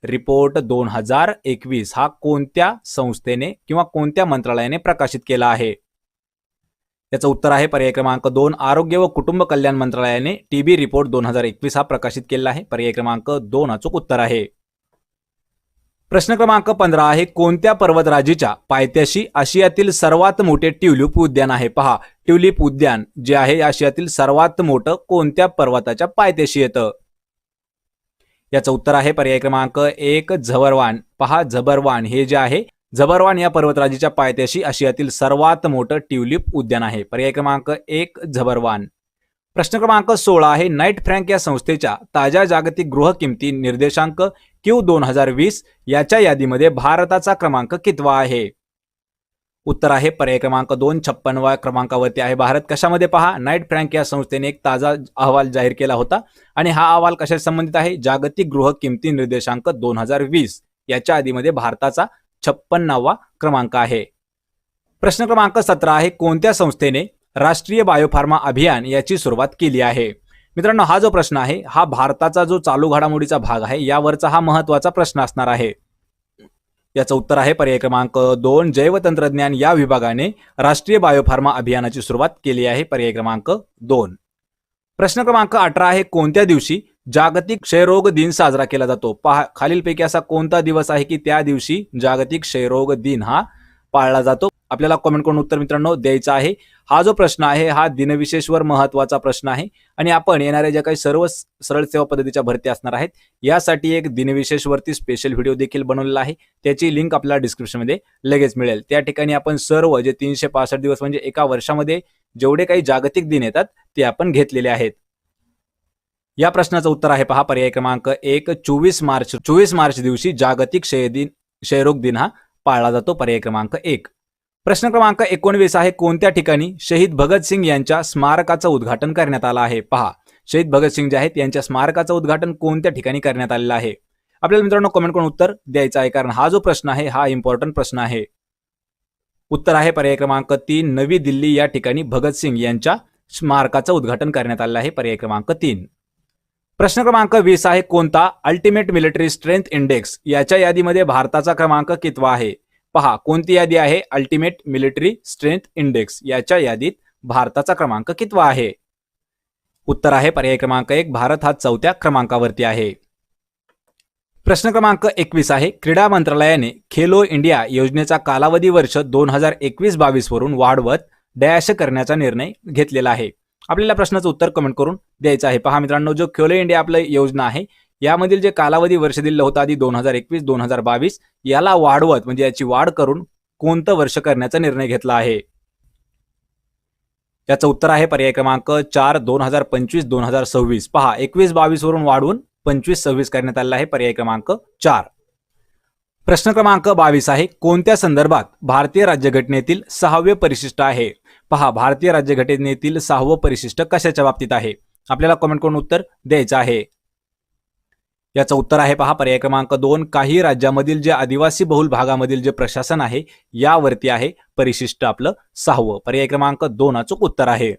रिपोर्ट 2021 हा कोणत्या संस्थेने किंवा कोणत्या मंत्रालयाने प्रकाशित केला आहे? याचं उत्तर आहे पर्याय क्रमांक 2 आरोग्य व कुटुंब कल्याण मंत्रालयाने TB रिपोर्ट 2021 हा प्रकाशित केला आहे. पर्याय क्रमांक 2 अचूक उत्तर आहे. प्रश्न क्रमांक 15 आहे, कोणत्या पर्वतराजीच्या पायथ्याशी आशियातील सर्वात मोठे ट्युलिप उद्यान आहे? पहा, ट्युलिप उद्यान जे आहे आशियातील सर्वात मोठं कोणत्या पर्वताच्या पायथ्याशी येतं? याचं उत्तर आहे पर्याय क्रमांक 1 झबरवान. पहा, झबरवान हे जे आहे झबरवान या पर्वतराजीच्या पायथ्याशी आशियातील सर्वात मोठं ट्युलिप उद्यान आहे. पर्याय क्रमांक 1 झबरवान. प्रश्न क्रमांक 16 आहे, नाइट फ्रँक या संस्थेच्या ताज्या जागतिक गृह किमती निर्देशांक Q 2020 याच्या यादीमध्ये भारताचा क्रमांक कितवा आहे? उत्तर आहे पर्याय क्रमांक 2 56व्या क्रमांकावरती आहे भारत. कशामध्ये? पहा, नाइट फ्रँक या संस्थेने एक ताजा अहवाल जाहीर केला होता आणि हा अहवाल कशाशी संबंधित आहे? जागतिक गृह किमती निर्देशांक 2020 याच्या यादीमध्ये भारताचा 56वा क्रमांक आहे. प्रश्न क्रमांक 17 आहे, कोणत्या संस्थेने राष्ट्रीय बायोफार्मा अभियान याची सुरुवात केली आहे? मित्रांनो, हा जो प्रश्न आहे हा भारताचा जो चालू घडामोडीचा भाग आहे यावरचा हा महत्वाचा प्रश्न असणार आहे. याचं उत्तर आहे पर्याय क्रमांक 2 जैवतंत्रज्ञान या विभागाने राष्ट्रीय बायोफार्मा अभियानाची सुरुवात केली आहे. पर्याय क्रमांक 2. प्रश्न क्रमांक 18 आहे, कोणत्या दिवशी जागतिक क्षयरोग दिन साजरा केला जातो? पहा, खालीलपैकी असा कोणता दिवस आहे की त्या दिवशी जागतिक क्षयरोग दिन हा पाळला जातो? आपल्याला कमेंट करून उत्तर मित्रांनो द्यायचं आहे. हा जो प्रश्न आहे हा दिनविशेषवर महत्वाचा प्रश्न आहे आणि आपण येणाऱ्या ज्या काही सर्व सरळ सेवा पद्धतीच्या भरती असणार आहेत यासाठी एक दिनविशेषवरती स्पेशल व्हिडिओ देखील बनवलेला आहे. त्याची लिंक आपल्याला डिस्क्रिप्शनमध्ये लगेच मिळेल. त्या ठिकाणी आपण सर्व जे 365 दिवस म्हणजे एका वर्षामध्ये जेवढे काही जागतिक दिन येतात ते आपण घेतलेले आहेत. या प्रश्नाचं उत्तर आहे पहा पर्याय क्रमांक 1 24 मार्च दिवशी जागतिक क्षयरोग दिन हा पाळला जातो. पर्याय क्रमांक 1. प्रश्न क्रमांक 19 आहे, कोणत्या ठिकाणी शहीद भगतसिंग यांच्या स्मारकाचं उद्घाटन करण्यात आलं आहे? पहा, शहीद भगतसिंग जे आहेत यांच्या स्मारकाचं उद्घाटन कोणत्या ठिकाणी करण्यात आलेलं आहे? आपल्याला मित्रांनो कमेंट करून उत्तर द्यायचं आहे, कारण हा जो प्रश्न आहे हा इम्पॉर्टंट प्रश्न आहे. उत्तर आहे पर्याय क्रमांक 3, नवी दिल्ली या ठिकाणी भगतसिंग यांच्या स्मारकाचं उद्घाटन करण्यात आलं आहे. पर्याय क्रमांक 3. प्रश्न क्रमांक 20 आहे, कोणता अल्टिमेट मिलिटरी स्ट्रेंथ इंडेक्स याच्या यादीमध्ये भारताचा क्रमांक कितवा आहे? पहा, कोणती यादी आहे? अल्टिमेट मिलिटरी स्ट्रेंथ इंडेक्स याच्या यादीत भारताचा क्रमांक कितवा आहे? उत्तर आहे पर्याय क्रमांक 1, भारत हा 4थ्या क्रमांकावरती आहे. प्रश्न क्रमांक 21 आहे, क्रीडा मंत्रालयाने खेलो इंडिया योजनेचा कालावधी वर्ष 2021-22 वरून वाढवत डॅश करण्याचा निर्णय घेतलेला आहे. आपल्याला प्रश्नाचं उत्तर कमेंट करून द्यायचं आहे. पहा मित्रांनो, जो खेलो इंडिया आपलं योजना आहे यामधील जे कालावधी वर्ष दिलेलं होतं आधी 2021-2022 याला वाढवत म्हणजे याची वाढ करून कोणतं वर्ष करण्याचा निर्णय घेतला आहे? याचं उत्तर आहे पर्याय क्रमांक 4, 2025-2026. पहा, 21-22 वरून वाढवून 25-26 करण्यात आलेला आहे. पर्याय क्रमांक 4. प्रश्न क्रमांक 22 आहे, कोणत्या संदर्भात भारतीय राज्यघटनेतील 6वे परिशिष्ट आहे? पहा, भारतीय राज्यघटनेतील 6वं परिशिष्ट कशाच्या बाबतीत आहे? आपल्याला कमेंट करून उत्तर द्यायचं आहे. याचं उत्तर आहे पहा पर्याय क्रमांक 2, काही राज्यामधील जे आदिवासी बहुल भागामधील जे प्रशासन आहे यावरती आहे परिशिष्ट आपलं 6वं. पर्याय क्रमांक 2 अचूक उत्तर आहे.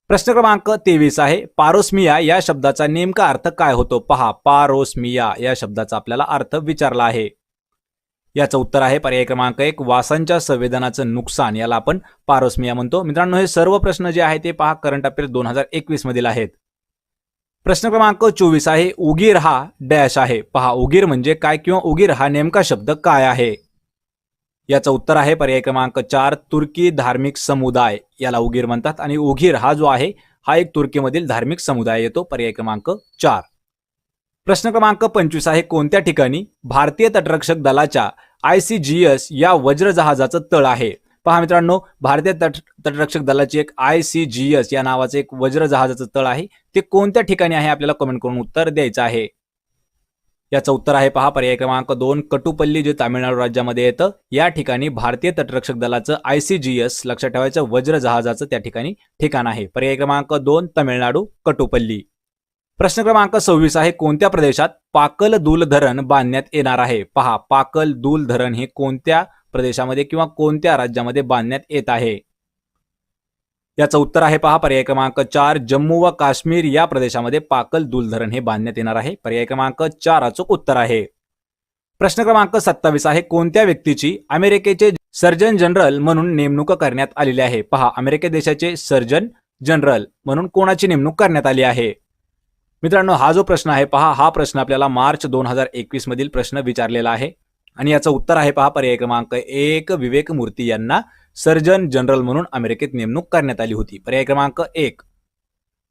प्रश्न क्रमांक 23 आहे, पारोसमिया या शब्दाचा नेमका अर्थ काय होतो? पहा, पारोसमिया या शब्दाचा आपल्याला अर्थ विचारला आहे. याचं उत्तर आहे पर्याय क्रमांक 1, वासांच्या संवेदनाचं नुकसान याला आपण पारोसमिया म्हणतो. मित्रांनो, हे सर्व प्रश्न जे आहे ते पहा करंट अफेअर्स 2021 मधील आहेत. प्रश्न क्रमांक 24 आहे, उगीर हा डॅश आहे. पहा, उगीर म्हणजे काय किंवा उगीर हा नेमका शब्द काय आहे? याचं उत्तर आहे पर्याय क्रमांक 4, तुर्की धार्मिक समुदाय याला उगीर म्हणतात आणि उगीर हा जो आहे हा एक तुर्कीमधील धार्मिक समुदाय येतो. पर्याय क्रमांक 4. प्रश्न क्रमांक 25 आहे, कोणत्या ठिकाणी भारतीय तटरक्षक दलाच्या ICGS या वज्रजहाजाचं तळ आहे? पहा मित्रांनो, भारतीय तटरक्षक दलाची एक ICGS या नावाचं एक वज्रजहाजाचं तळ आहे. ते कोणत्या ठिकाणी आहे? आपल्याला कमेंट करून उत्तर द्यायचं आहे. याचं उत्तर आहे पहा पर्याय क्रमांक 2, कटुपल्ली जे तामिळनाडू राज्यामध्ये येतं या ठिकाणी भारतीय तटरक्षक दलाचं ICGS लक्षात ठेवायचं वज्रजहाजाचं त्या ठिकाणी ठिकाण आहे. पर्याय क्रमांक 2, तामिळनाडू, कटुपल्ली. प्रश्न क्रमांक 26 आहे, कोणत्या प्रदेशात पाकल दूल धरण बांधण्यात येणार आहे? पहा, पाकल दूल धरण हे कोणत्या प्रदेशामध्ये किंवा कोणत्या राज्यामध्ये बांधण्यात येत आहे? याचं उत्तर आहे पहा पर्याय क्रमांक 4, जम्मू व काश्मीर या प्रदेशामध्ये पाकल दूल धरण हे बांधण्यात येणार आहे. पर्याय क्रमांक 4 अचूक उत्तर आहे. प्रश्न क्रमांक 27 आहे, कोणत्या व्यक्तीची अमेरिकेचे सर्जन जनरल म्हणून नेमणूक करण्यात आलेली आहे? पहा, अमेरिका देशाचे सर्जन जनरल म्हणून कोणाची नेमणूक करण्यात आली आहे? मित्रांनो, हा जो प्रश्न आहे पहा, हा प्रश्न आपल्याला मार्च 2021 मधील प्रश्न विचारलेला आहे आणि याचं उत्तर आहे पहा पर्याय क्रमांक 1, विवेक मूर्ती यांना सर्जन जनरल म्हणून अमेरिकेत नेमणूक करण्यात आली होती. पर्याय क्रमांक 1.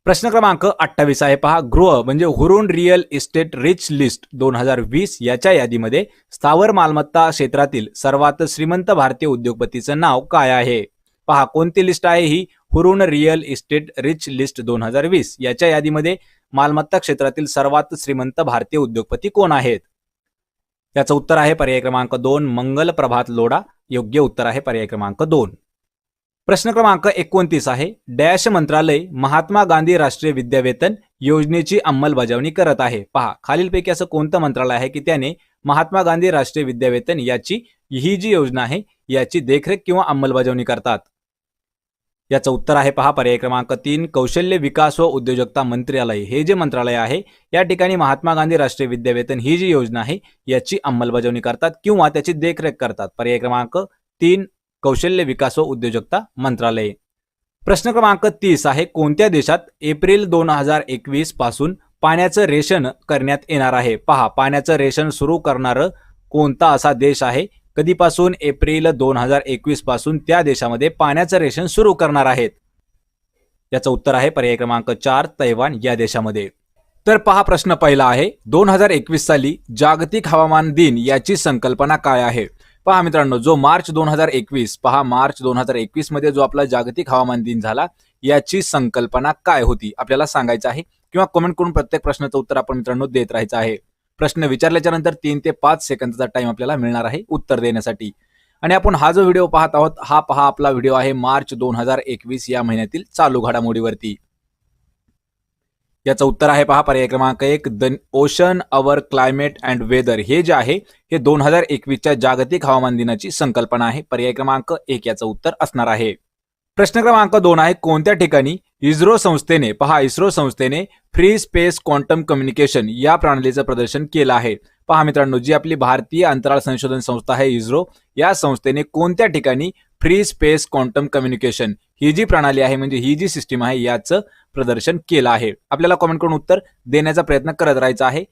प्रश्न क्रमांक 28 आहे पहा, गृह म्हणजे Hurun real estate rich list 2020 याच्या यादीमध्ये स्थावर मालमत्ता क्षेत्रातील सर्वात श्रीमंत भारतीय उद्योगपतीचं नाव काय आहे? पहा, कोणती लिस्ट आहे ही? Hurun real estate rich list 2020 याच्या यादीमध्ये मालमत्ता क्षेत्रातील सर्वात श्रीमंत भारतीय उद्योगपती कोण आहेत? याचं उत्तर आहे पर्याय क्रमांक 2, मंगल प्रभात लोढा. योग्य उत्तर आहे पर्याय क्रमांक 2. प्रश्न क्रमांक 29 आहे, डॅश मंत्रालय महात्मा गांधी राष्ट्रीय विद्यावेतन योजनेची अंमलबजावणी करत आहे? पहा, खालीलपैकी असं कोणतं मंत्रालय आहे की त्याने महात्मा गांधी राष्ट्रीय विद्यावेतन याची ही जी योजना आहे याची देखरेख किंवा अंमलबजावणी करतात? याचं उत्तर आहे पहा पर्याय क्रमांक 3, कौशल्य विकास व उद्योजकता मंत्रालय. हे जे मंत्रालय आहे या ठिकाणी महात्मा गांधी राष्ट्रीय विद्यावेतन ही जी योजना आहे याची अंमलबजावणी करतात किंवा त्याची देखरेख करतात. पर्याय क्रमांक 3, कौशल्य विकास व उद्योजकता मंत्रालय. प्रश्न क्रमांक 30 आहे, कोणत्या देशात एप्रिल 2021 पासून पाण्याचं रेशन करण्यात येणार आहे? पहा, पाण्याचं रेशन सुरू करणारं कोणता असा देश आहे? कधीपासून? एप्रिल 2021 पासून त्या देशामध्ये पाण्याचं रेशन सुरू करणार आहेत. याचं उत्तर आहे पर्याय क्रमांक 4, तैवान या देशामध्ये. तर पहा, प्रश्न पहिला आहे, 2021 साली जागतिक हवामान दिन याची संकल्पना काय आहे? पहा मित्रांनो, जो मार्च 2021 पहा मार्च 2021 मध्ये जो आपला जागतिक हवामान दिन झाला याची संकल्पना काय होती आपल्याला सांगायचं आहे किंवा कमेंट करून प्रत्येक प्रश्नाचं उत्तर आपण मित्रांनो देत राहायचं आहे. प्रश्न विचारल्याच्या नंतर 3 ते 5 सेकंदाचा टाइम आपल्याला मिळणार आहे उत्तर देण्यासाठी. आणि आपण हा जो व्हिडिओ पाहत आहोत हा पहा आपला व्हिडिओ आहे मार्च 2021 या महिन्यातील चालू घडामोडीवरती. याचं उत्तर आहे पहा पर्याय क्रमांक 1 the ocean our climate and weather. हे जे आहे हे 2021च्या जागतिक हवामान दिनाची संकल्पना आहे. पर्याय क्रमांक 1 याचं उत्तर असणार आहे. प्रश्न क्रमांक 2 आहे कोणत्या ठिकाणी इस्रो संस्थेने इस्रो संस्थेने फ्री स्पेस क्वांटम कम्युनिकेशन या प्रणालीचं प्रदर्शन केलं आहे. पहा मित्रांनो, जी आपली भारतीय अंतराळ संशोधन संस्था आहे इस्रो, या संस्थेने कोणत्या ठिकाणी फ्री स्पेस क्वांटम कम्युनिकेशन ही जी प्रणाली आहे म्हणजे ही जी सिस्टीम आहे याचं प्रदर्शन केलं आहे. आपल्याला कमेंट करून उत्तर देण्याचा प्रयत्न करत राहायचा आहे.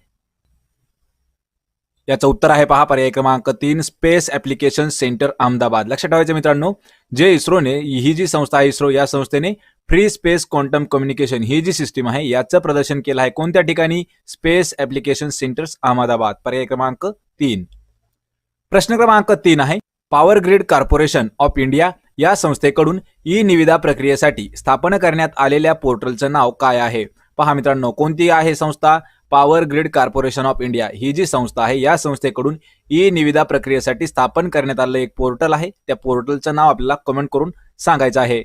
याचं उत्तर आहे पहा पर्याय क्रमांक 3 स्पेस ऍप्लिकेशन सेंटर अहमदाबाद. लक्षात ठेवायचं मित्रांनो, जे इस्रोने ही जी संस्था आहे इस्रो या संस्थेने फ्री स्पेस क्वांटम कम्युनिकेशन ही जी सिस्टीम आहे याचं प्रदर्शन केलं आहे कोणत्या ठिकाणी? Space application centres Ahmedabad. पर्याय क्रमांक 3. प्रश्न क्रमांक 3 आहे power grid corporation of India या संस्थेकडून ई निविदा प्रक्रियेसाठी स्थापन करण्यात आलेल्या पोर्टलचं नाव काय आहे? पहा मित्रांनो, कोणती आहे संस्था? Power grid corporation of India ही जी संस्था आहे या संस्थेकडून ई निविदा प्रक्रियेसाठी स्थापन करण्यात आलेलं एक पोर्टल आहे. त्या पोर्टलचं नाव आपल्याला कमेंट करून सांगायचं आहे.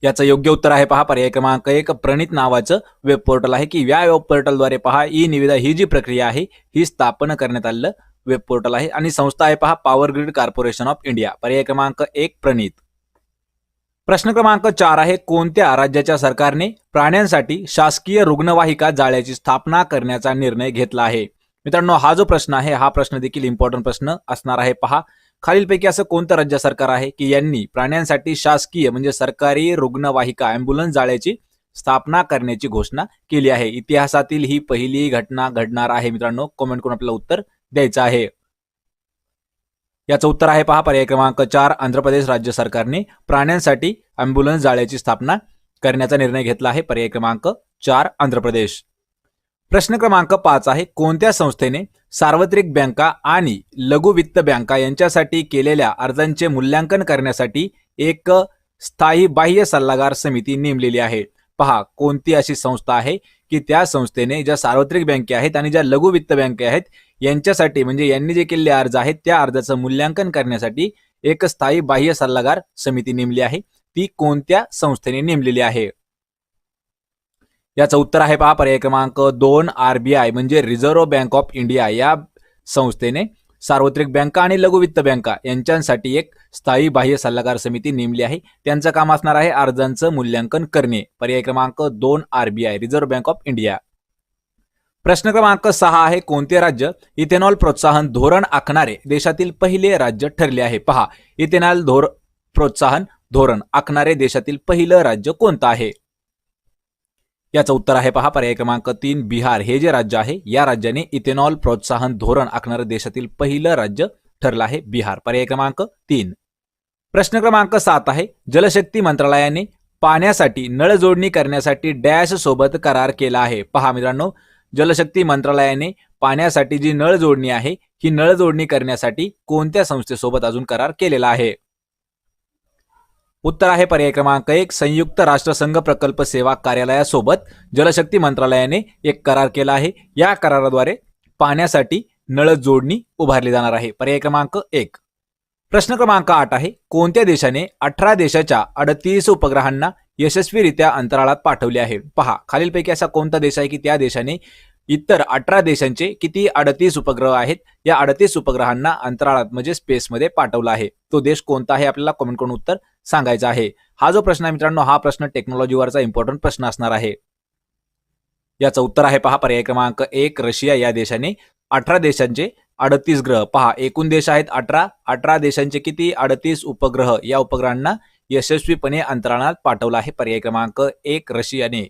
याचं योग्य उत्तर आहे पहा पर्याय क्रमांक 1 प्रणित नावाचं वेब पोर्टल आहे की या वेब पोर्टलद्वारे पहा ई निविदा ही जी प्रक्रिया आहे ही स्थापन करण्यात आलेलं वेब पोर्टल आहे आणि संस्था आहे पहा power grid corporation of India. पर्याय क्रमांक 1 प्रणित. प्रश्न क्रमांक 4 आहे कोणत्या राज्याच्या सरकारने प्राण्यांसाठी शासकीय रुग्णवाहिका जाळ्याची स्थापना करण्याचा निर्णय घेतला आहे? मित्रांनो, हा जो प्रश्न आहे हा प्रश्न देखील इम्पॉर्टंट प्रश्न असणार आहे. पहा, खालीलपैकी असं कोणतं राज्य सरकार आहे की यांनी प्राण्यांसाठी शासकीय म्हणजे सरकारी रुग्णवाहिका अँब्युलन्स जाळ्याची स्थापना करण्याची घोषणा केली आहे? इतिहासातील ही पहिली घटना घडणार आहे मित्रांनो. कमेंट करून आपल्याला उत्तर द्यायचं आहे. याचं उत्तर आहे पहा पर्याय क्रमांक 4 आंध्र प्रदेश राज्य सरकारने प्राण्यांसाठी अँब्युलन्स जाळ्याची स्थापना करण्याचा निर्णय घेतला आहे. पर्याय क्रमांक 4 आंध्र प्रदेश. प्रश्न क्रमांक 5 आहे कोणत्या संस्थेने सार्वत्रिक बँका आणि लघु वित्त बँका यांच्यासाठी केलेल्या अर्जांचे मूल्यांकन करण्यासाठी एक स्थायी बाह्य सल्लागार समिती नेमलेली आहे? पहा, कोणती अशी संस्था आहे की त्या संस्थेने ज्या सार्वत्रिक बँका आहेत आणि ज्या लघु वित्त बँका आहेत यांच्यासाठी म्हणजे यांनी जे केलेले अर्ज आहेत त्या अर्जाचं मूल्यांकन करण्यासाठी एक स्थायी बाह्य सल्लागार समिती नेमली आहे. ती कोणत्या संस्थेने नेमलेली आहे? याचं उत्तर आहे पहा पर्याय क्रमांक 2 आरबीआय म्हणजे रिझर्व्ह बँक ऑफ इंडिया या संस्थेने सार्वत्रिक बँका आणि लघु वित्त बँका यांच्यासाठी एक स्थायी बाह्य सल्लागार समिती नेमली आहे. त्यांचं काम असणार आहे अर्जांचं मूल्यांकन करणे. पर्याय क्रमांक 2 RBI reserve bank of India. प्रश्न क्रमांक 6 आहे कोणते राज्य इथेनॉल प्रोत्साहन धोरण आखणारे देशातील पहिले राज्य ठरले आहे? पहा, इथेनॉल प्रोत्साहन धोरण आखणारे देशातील पहिलं राज्य कोणतं आहे? याचं उत्तर आहे पहा पर्याय क्रमांक 3 बिहार. हे जे राज्य आहे या राज्याने इथेनॉल प्रोत्साहन धोरण आखणारं देशातील पहिलं राज्य ठरलं आहे बिहार. पर्याय क्रमांक 3. प्रश्न क्रमांक 7 आहे जलशक्ती मंत्रालयाने पाण्यासाठी नळ जोडणी करण्यासाठी डॅश सोबत करार केला आहे? पहा मित्रांनो, जलशक्ती मंत्रालयाने पाण्यासाठी जी नळ जोडणी आहे ही नळ जोडणी करण्यासाठी कोणत्या संस्थेसोबत अजून करार केलेला आहे? उत्तर आहे पर्याय क्रमांक 1 संयुक्त राष्ट्रसंघ प्रकल्प सेवा कार्यालयासोबत जलशक्ती मंत्रालयाने एक करार केला आहे. या कराराद्वारे पाण्यासाठी नळ जोडणी उभारली जाणार आहे. पर्याय क्रमांक 1. प्रश्न क्रमांक 8 आहे कोणत्या देशाने 18 देशाच्या 38 उपग्रहांना यशस्वीरित्या अंतराळात पाठवले आहे? पहा, खालीलपैकी असा कोणता देश आहे की त्या देशाने इतर 18 देशांचे किती 38 उपग्रह आहेत या 38 उपग्रहांना अंतराळात म्हणजे स्पेसमध्ये पाठवला आहे? तो देश कोणता आहे आपल्याला कमेंट करून उत्तर सांगायचं आहे. हा जो प्रश्न आहे मित्रांनो हा प्रश्न टेक्नॉलॉजीवरचा इम्पॉर्टंट प्रश्न असणार आहे. याचं उत्तर आहे पहा पर्याय क्रमांक 1 रशिया या देशाने 18 देशांचे 38 ग्रह पहा एकूण देश आहेत 18 देशांचे किती 38 उपग्रह या उपग्रहांना यशस्वीपणे अंतराळात पाठवला आहे. पर्याय क्रमांक 1 रशियाने.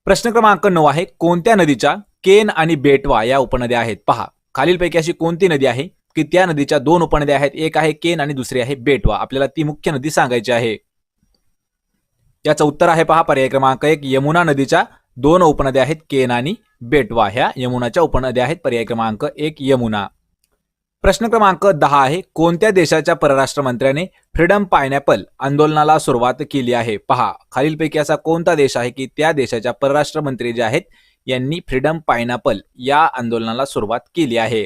प्रश्न क्रमांक 9 आहे कोणत्या नदीच्या केन आणि बेटवा या उपनद्या आहेत? पहा, खालीलपैकी अशी कोणती नदी आहे की त्या नदीच्या 2 उपनद्या आहेत? एक आहे केन आणि दुसरी आहे बेटवा. आपल्याला ती मुख्य नदी सांगायची आहे. याचं उत्तर आहे पहा पर्याय क्रमांक 1 यमुना नदीच्या 2 उपनद्या आहेत केन आणि बेटवा. ह्या यमुनाच्या उपनद्या आहेत. पर्याय क्रमांक 1 यमुना. प्रश्न क्रमांक 10 आहे कोणत्या देशाच्या परराष्ट्र मंत्र्याने फ्रीडम पायनॅपल आंदोलनाला सुरुवात केली आहे? पहा, खालीलपैकी असा कोणता देश आहे की त्या देशाच्या परराष्ट्र मंत्री जे आहेत यांनी फ्रीडम पायनॅपल या आंदोलनाला सुरुवात केली आहे?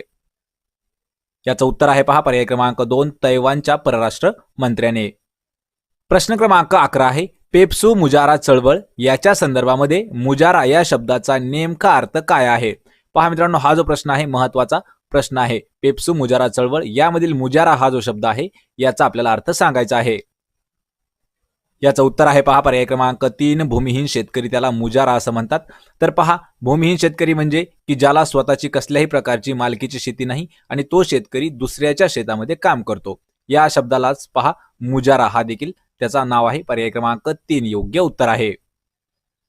याचं उत्तर आहे पहा पर्याय क्रमांक 2 तैवानच्या परराष्ट्र मंत्र्याने. प्रश्न क्रमांक 11 आहे पेप्सू मुजारा चळवळ याच्या संदर्भामध्ये मुजारा या शब्दाचा नेमका अर्थ काय आहे? पहा मित्रांनो, हा जो प्रश्न आहे महत्वाचा प्रश्न आहे. पेप्सू मुजारा चळवळ यामधील मुजारा हा जो शब्द आहे याचा आपल्याला अर्थ सांगायचा आहे. याचं उत्तर आहे पहा पर्याय क्रमांक 3, भूमिहीन शेतकरी त्याला मुजारा असं म्हणतात. तर पहा, भूमिहीन शेतकरी म्हणजे की ज्याला स्वतःची कसल्याही प्रकारची मालकीची शेती नाही आणि तो शेतकरी दुसऱ्याच्या शेतामध्ये काम करतो. या शब्दालाच पहा मुजारा हा देखील त्याचा नाव आहे. पर्याय क्रमांक 3 योग्य उत्तर आहे.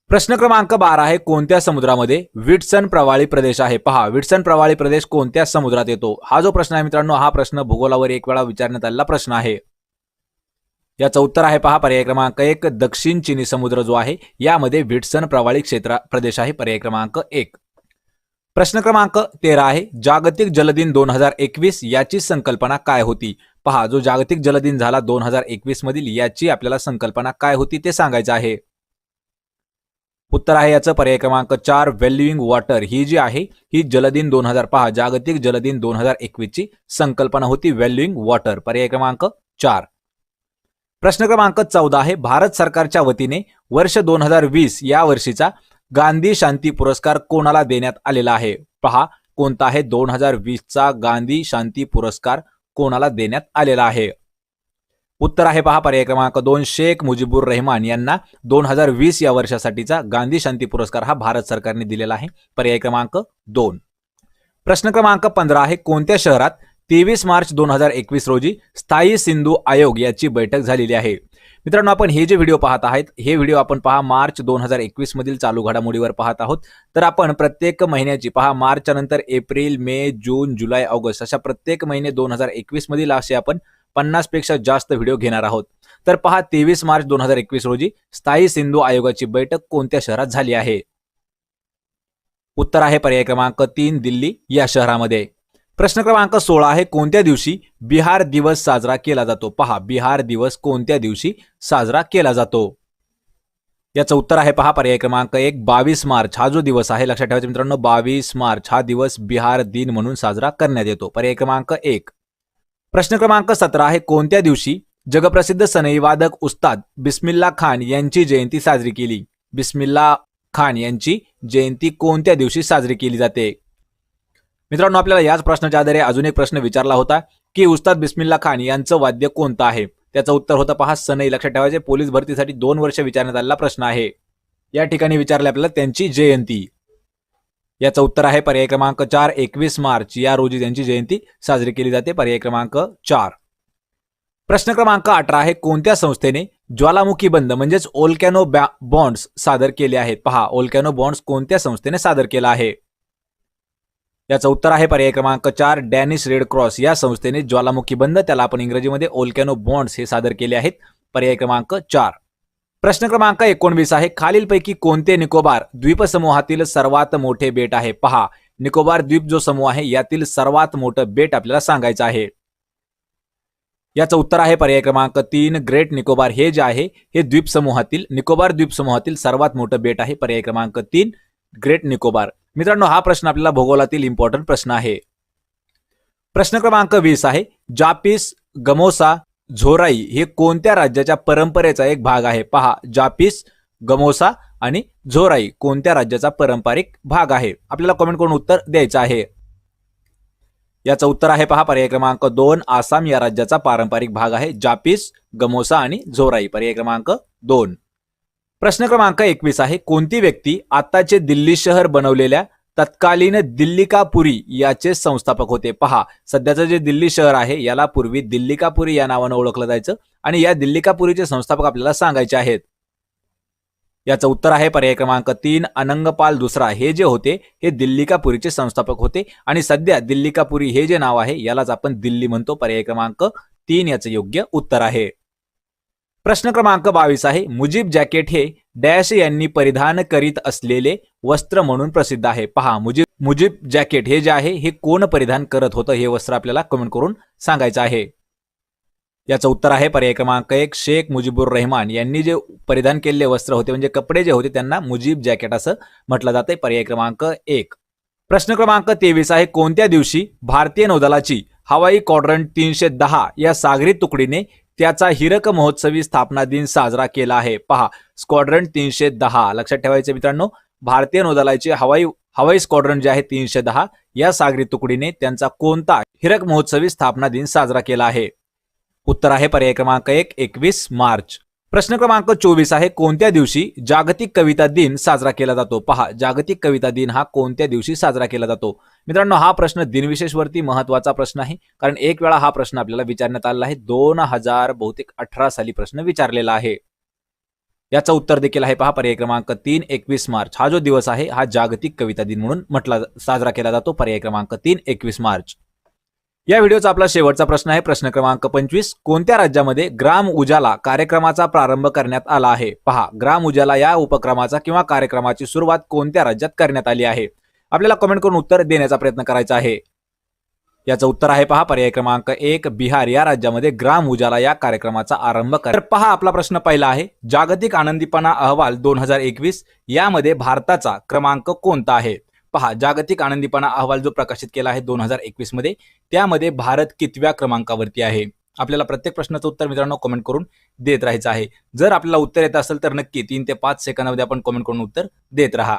प्रश्न क्रमांक 12 आहे, कोणत्या समुद्रामध्ये विट्सन प्रवाळी प्रदेश आहे? पहा, विट्सन प्रवाळी प्रदेश कोणत्या समुद्रात येतो? हा जो प्रश्न आहे मित्रांनो, हा प्रश्न भूगोलावर एक वेळा विचारण्यात आलेला प्रश्न आहे. याचं उत्तर आहे पहा पर्याय क्रमांक 1, दक्षिण चिनी समुद्र जो आहे यामध्ये विट्सन प्रवाळी प्रदेश आहे. पर्याय क्रमांक 1. प्रश्न क्रमांक 13 आहे, जागतिक जलदिन 2021 याची संकल्पना काय होती? पहा, जो जागतिक जलदिन झाला 2021 मधील याची आपल्याला संकल्पना काय होती ते सांगायचं आहे. उत्तर आहे याचं पर्याय क्रमांक 4, व्हॅल्युइंग वॉटर. ही जी आहे ही जलदिन 2000 पहा जागतिक जलदिन 2021 ची संकल्पना होती व्हॅल्युइंग वॉटर. पर्याय क्रमांक 4. प्रश्न क्रमांक 14 आहे, भारत सरकारच्या वतीने वर्ष 2020 या वर्षीचा गांधी शांती पुरस्कार कोणाला देण्यात आलेला आहे? पहा, कोणता आहे 2020 चा गांधी शांती पुरस्कार कोणाला देण्यात आलेला आहे? उत्तर आहे पहा पर्याय क्रमांक 2, शेख मुजीबुर रहमान यांना 2020 या वर्षासाठीचा गांधी शांती पुरस्कार हा भारत सरकारने दिलेला आहे. पर्याय क्रमांक 2. प्रश्न क्रमांक 15 आहे, कोणत्या शहरात 23 मार्च 2021 रोजी स्थायी सिंधू आयोग याची बैठक झालेली आहे? मित्रांनो, आपण हे जे व्हिडिओ पाहत आहात हे व्हिडिओ आपण पहा मार्च 2021 मधील चालू घडामोडीवर पाहत आहोत. तर आपण प्रत्येक महिन्याची पहा मार्च नंतर एप्रिल, मे, जून, जुलै, ऑगस्ट अशा प्रत्येक महिने 2021 मधील असे आपण 50 पेक्षा जास्त व्हिडिओ घेणार आहोत. तर पहा 23 मार्च 2021 रोजी स्थायी सिंधू आयोगाची बैठक कोणत्या शहरात झाली आहे? उत्तर आहे पर्याय क्रमांक 3, दिल्ली या शहरामध्ये. प्रश्न क्रमांक 16 आहे, कोणत्या दिवशी बिहार दिवस साजरा केला जातो? पहा, बिहार दिवस कोणत्या दिवशी साजरा केला जातो? याचं उत्तर आहे पहा पर्याय क्रमांक 1, 22 मार्च. हा जो दिवस आहे लक्षात ठेवायचा मित्रांनो, 22 मार्च हा दिवस बिहार दिन म्हणून साजरा करण्यात येतो. पर्याय क्रमांक 1. प्रश्न क्रमांक 17 आहे, कोणत्या दिवशी जगप्रसिद्ध सनई वादक उस्ताद बिस्मिल्ला खान यांची जयंती साजरी केली? बिस्मिल्ला खान यांची जयंती कोणत्या दिवशी साजरी केली जाते? मित्रांनो, आपल्याला याच प्रश्नाच्या आधारे अजून एक प्रश्न विचारला होता की उस्ताद बिस्मिल्ला खान यांचं वाद्य कोणतं आहे? त्याचं उत्तर होतं पहा सनई. लक्षात ठेवायचे, पोलीस भरतीसाठी 2 वर्ष विचारण्यात आलेला प्रश्न आहे. या ठिकाणी विचारले आपल्याला त्यांची जयंती. याचं उत्तर आहे पर्याय क्रमांक 4, 21 मार्च या रोजी त्यांची जयंती साजरी केली जाते. पर्याय क्रमांक 4. प्रश्न क्रमांक 18 आहे, कोणत्या संस्थेने ज्वालामुखी बंद म्हणजेच ओल्कॅनो बॉन्ड्स सादर केले आहेत? पहा, ओल्कॅनो बॉन्ड्स कोणत्या संस्थेने सादर केला आहे? याचं उत्तर आहे पर्याय क्रमांक 4, डॅनिश रेड क्रॉस या संस्थेने ज्वालामुखी बंद त्याला आपण इंग्रजीमध्ये ओल्कॅनो बॉन्ड्स हे सादर केले आहेत. पर्याय क्रमांक 4. प्रश्न क्रमांक 19 आहे, खालीलपैकी कोणते निकोबार द्वीपसमूहातील सर्वात मोठे बेट आहे? पहा, निकोबार द्वीप जो समूह आहे यातील सर्वात मोठं बेट आपल्याला सांगायचं आहे. याचं उत्तर आहे पर्याय क्रमांक 3, ग्रेट निकोबार. हे जे आहे हे द्वीपसमूहातील निकोबार द्वीपसमूहातील सर्वात मोठं बेट आहे. पर्याय क्रमांक 3, ग्रेट निकोबार. मित्रांनो, हा प्रश्न आपल्याला भूगोलातील इम्पॉर्टंट प्रश्न आहे. प्रश्न क्रमांक 20 आहे, जापिस, गमोसा, झोराई हे कोणत्या राज्याच्या परंपरेचा एक भाग आहे? पहा, जापिस, गमोसा आणि झोराई कोणत्या राज्याचा पारंपरिक भाग आहे? आपल्याला कमेंट करून उत्तर द्यायचं आहे. याचं उत्तर आहे पहा पर्याय क्रमांक 2, आसाम या राज्याचा पारंपरिक भाग आहे जापिस, गमोसा आणि झोराई. पर्याय क्रमांक 2. प्रश्न क्रमांक 21 आहे, कोणती व्यक्ती आताचे दिल्ली शहर बनवलेल्या तत्कालीन दिल्लिकापुरी याचे संस्थापक होते? पहा, सध्याचं जे दिल्ली शहर आहे याला पूर्वी दिल्लिकापुरी या नावाने ओळखलं जायचं आणि या दिल्लिकापुरीचे संस्थापक आपल्याला सांगायचे आहेत. याचं उत्तर आहे पर्याय क्रमांक 3, अनंगपाल दुसरा. हे जे होते हे दिल्लिकापुरीचे संस्थापक होते आणि सध्या दिल्लिकापुरी हे जे नाव आहे यालाच आपण दिल्ली म्हणतो. पर्याय क्रमांक 3 याचं योग्य उत्तर आहे. प्रश्न क्रमांक 22 आहे, मुजीब जॅकेट हे डॅश यांनी परिधान करीत असलेले वस्त्र म्हणून प्रसिद्ध आहे. पहा, मुजीब जॅकेट हे जे आहे हे कोण परिधान करत होतं हे वस्त्र आपल्याला कमेंट करून सांगायचं आहे. याचं उत्तर आहे पर्याय क्रमांक 1, शेख मुजीबुर रहमान यांनी जे परिधान केलेले वस्त्र होते म्हणजे कपडे जे होते त्यांना मुजीब जॅकेट असं म्हटलं जाते. पर्याय क्रमांक 1. प्रश्न क्रमांक 23 आहे, कोणत्या दिवशी भारतीय नौदलाची हवाई क्वाड्रंट 310 या सागरी तुकडीने त्याचा हिरक महोत्सवी स्थापना दिन साजरा केला आहे? पहा, स्क्वॉड्रन 310. लक्षात ठेवायचे मित्रांनो, भारतीय नौदलाचे हवाई स्क्वॉड्रन जे आहे 310 या सागरी तुकडीने त्यांचा कोणता हिरक महोत्सवी स्थापना दिन साजरा केला आहे? उत्तर आहे पर्याय क्रमांक 1, 21 मार्च. प्रश्न क्रमांक 24 आहे, कोणत्या दिवशी जागतिक कविता दिन साजरा केला जातो? पहा, जागतिक कविता दिन हा कोणत्या दिवशी साजरा केला जातो? मित्रांनो, हा प्रश्न दिनविशेषवरती महत्वाचा प्रश्न आहे, कारण एक वेळा हा प्रश्न आपल्याला विचारण्यात आलेला आहे. 2018 साली प्रश्न विचारलेला आहे. याचं उत्तर देखील आहे पहा, पर्याय क्रमांक 3, 21 मार्च. हा जो दिवस आहे हा जागतिक कविता दिन म्हणून साजरा केला जातो. पर्याय क्रमांक 3, 21 मार्च. या व्हिडिओचा आपला शेवटचा प्रश्न आहे, प्रश्न क्रमांक 25. कोणत्या राज्यामध्ये ग्राम उजाला कार्यक्रमाचा प्रारंभ करण्यात आला आहे? पहा, ग्राम उजाला या उपक्रमाचा किंवा कार्यक्रमाची सुरुवात कोणत्या राज्यात करण्यात आली आहे? आपल्याला कमेंट करून उत्तर देण्याचा प्रयत्न करायचा आहे. याचं उत्तर आहे पहा, पर्याय क्रमांक 1, बिहार या राज्यामध्ये ग्राम उजाला या कार्यक्रमाचा आरंभ तर पहा, आपला प्रश्न पहिला आहे, जागतिक आनंदीपणा अहवाल 2021 यामध्ये भारताचा क्रमांक कोणता आहे? पहा, जागतिक आनंदीपणा अहवाल जो प्रकाशित केला आहे 2021 मध्ये, त्यामध्ये भारत कितव्या क्रमांकावरती आहे? आपल्याला प्रत्येक प्रश्नाचं उत्तर मित्रांनो कमेंट करून देत राहायचं आहे. जर आपल्याला उत्तर येत असेल तर नक्की 3 ते 5 सेकंदामध्ये आपण कमेंट करून उत्तर देत राहा.